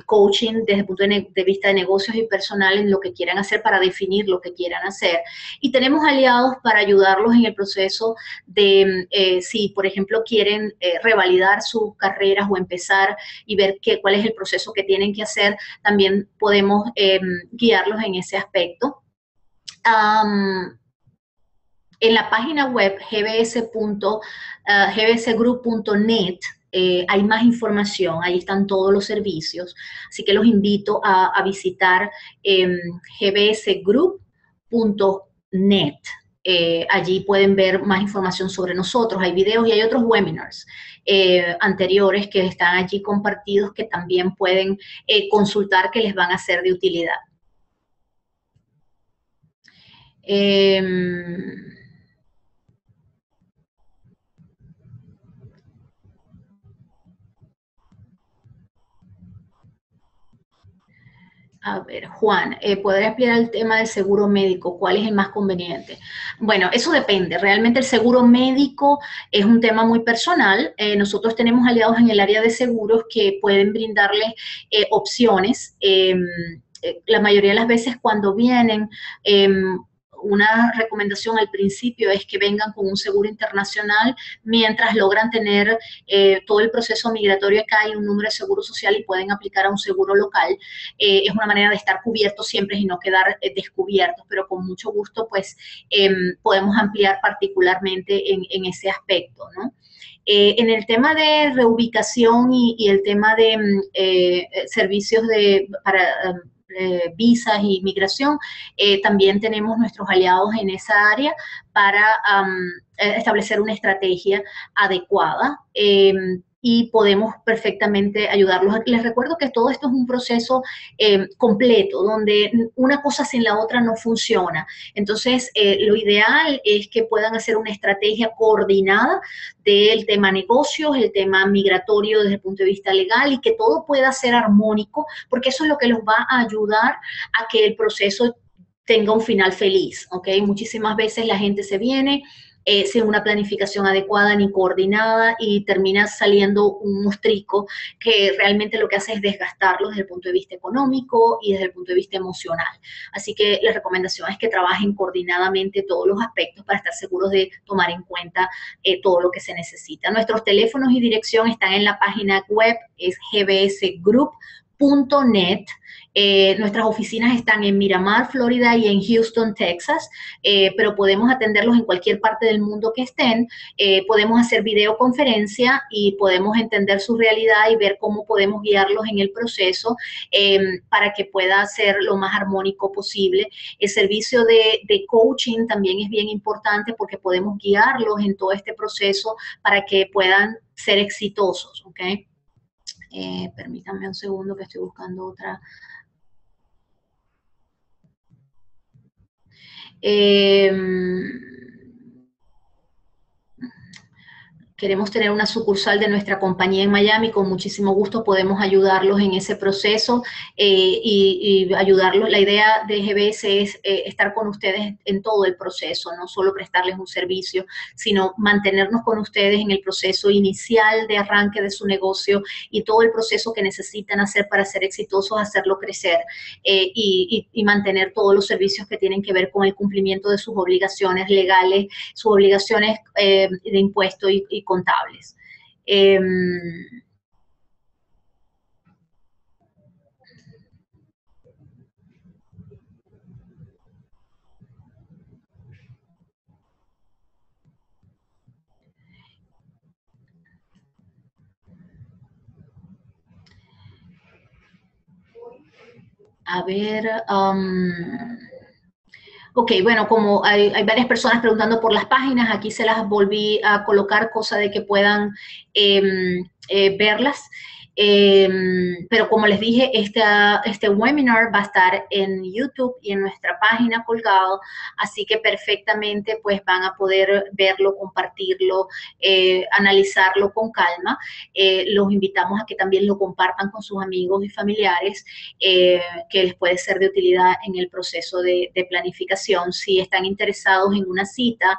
S1: coaching desde el punto de vista de negocios y personal en lo que quieran hacer para definir lo que quieran hacer. Y tenemos aliados para ayudarlos en el proceso de si, por ejemplo, quieren revalidar sus carreras o empezar y ver cuál es el proceso que tienen que hacer, también podemos guiarlos en ese aspecto. En la página web gbsgroup.net hay más información, ahí están todos los servicios, así que los invito a visitar gbsgroup.net. Allí pueden ver más información sobre nosotros, hay videos y hay otros webinars anteriores que están allí compartidos que también pueden consultar, que les van a ser de utilidad. A ver, Juan, ¿podría explicar el tema del seguro médico? ¿Cuál es el más conveniente? Bueno, eso depende. Realmente el seguro médico es un tema muy personal. Nosotros tenemos aliados en el área de seguros que pueden brindarles opciones. La mayoría de las veces cuando vienen, una recomendación al principio es que vengan con un seguro internacional mientras logran tener todo el proceso migratorio acá y un número de seguro social y pueden aplicar a un seguro local. Es una manera de estar cubiertos siempre y no quedar descubiertos, pero con mucho gusto pues podemos ampliar particularmente en ese aspecto, ¿no? En el tema de reubicación y el tema de servicios para visas y migración, también tenemos nuestros aliados en esa área para establecer una estrategia adecuada. Y podemos perfectamente ayudarlos. Les recuerdo que todo esto es un proceso completo, donde una cosa sin la otra no funciona. Entonces, lo ideal es que puedan hacer una estrategia coordinada del tema negocios, el tema migratorio desde el punto de vista legal y que todo pueda ser armónico, porque eso es lo que los va a ayudar a que el proceso tenga un final feliz, ¿ok? Muchísimas veces la gente se viene sin una planificación adecuada ni coordinada y termina saliendo un mostrico que realmente lo que hace es desgastarlo desde el punto de vista económico y desde el punto de vista emocional. Así que la recomendación es que trabajen coordinadamente todos los aspectos para estar seguros de tomar en cuenta todo lo que se necesita. Nuestros teléfonos y dirección están en la página web, es gbsgroup.net. Nuestras oficinas están en Miramar, Florida y en Houston, Texas, pero podemos atenderlos en cualquier parte del mundo que estén. Podemos hacer videoconferencia y podemos entender su realidad y ver cómo podemos guiarlos en el proceso para que pueda ser lo más armónico posible. El servicio de coaching también es bien importante porque podemos guiarlos en todo este proceso para que puedan ser exitosos, ¿ok? Permítanme un segundo que estoy buscando otra. queremos tener una sucursal de nuestra compañía en Miami, con muchísimo gusto podemos ayudarlos en ese proceso y ayudarlos. La idea de GBS es estar con ustedes en todo el proceso, no solo prestarles un servicio, sino mantenernos con ustedes en el proceso inicial de arranque de su negocio y todo el proceso que necesitan hacer para ser exitosos, hacerlo crecer y mantener todos los servicios que tienen que ver con el cumplimiento de sus obligaciones legales, sus obligaciones de impuestos y contables. A ver, ok, bueno, como hay varias personas preguntando por las páginas, aquí se las volví a colocar, cosa de que puedan verlas. Pero como les dije, este webinar va a estar en YouTube y en nuestra página colgado, así que perfectamente pues van a poder verlo, compartirlo, analizarlo con calma. Los invitamos a que también lo compartan con sus amigos y familiares, que les puede ser de utilidad en el proceso de planificación. Si están interesados en una cita,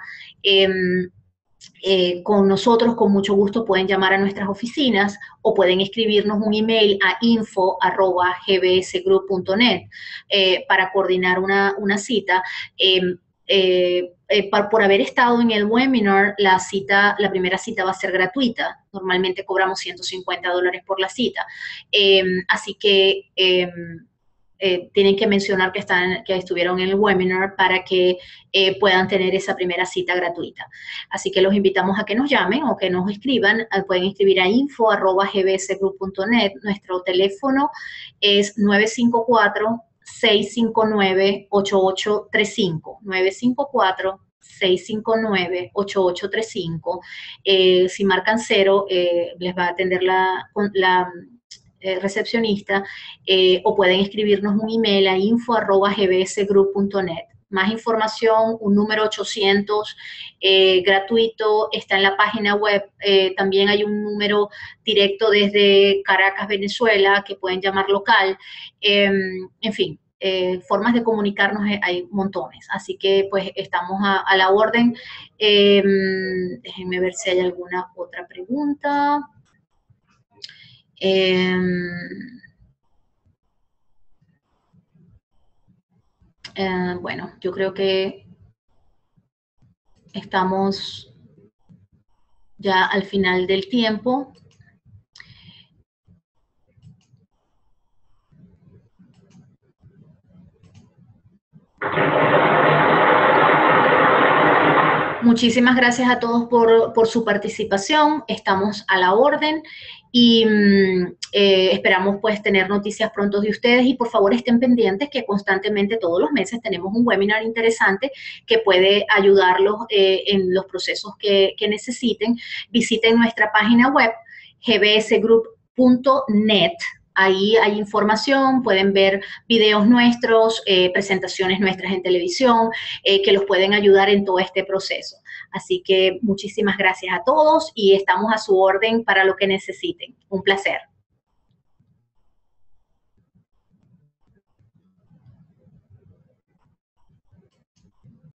S1: con nosotros, con mucho gusto pueden llamar a nuestras oficinas o pueden escribirnos un email a info@gbsgroup.net para coordinar una cita. Por haber estado en el webinar, la primera cita va a ser gratuita. Normalmente cobramos $150 por la cita. Así que tienen que mencionar que estuvieron en el webinar para que puedan tener esa primera cita gratuita. Así que los invitamos a que nos llamen o que nos escriban. Pueden escribir a info@gbsgroup.net. Nuestro teléfono es 954-659-8835. 954-659-8835. Si marcan 0, les va a atender la recepcionista, o pueden escribirnos un email a info@gbsgroup.net. Más información, un número 800 gratuito, está en la página web. También hay un número directo desde Caracas, Venezuela, que pueden llamar local. En fin, formas de comunicarnos hay montones. Así que pues estamos a la orden. Déjenme ver si hay alguna otra pregunta. Bueno, yo creo que estamos ya al final del tiempo. Muchísimas gracias a todos por su participación. Estamos a la orden y esperamos pues tener noticias pronto de ustedes, y por favor estén pendientes que constantemente todos los meses tenemos un webinar interesante que puede ayudarlos en los procesos que necesiten. Visiten nuestra página web gbsgroup.net. Ahí hay información, pueden ver videos nuestros, presentaciones nuestras en televisión, que los pueden ayudar en todo este proceso. Así que muchísimas gracias a todos y estamos a su orden para lo que necesiten. Un placer.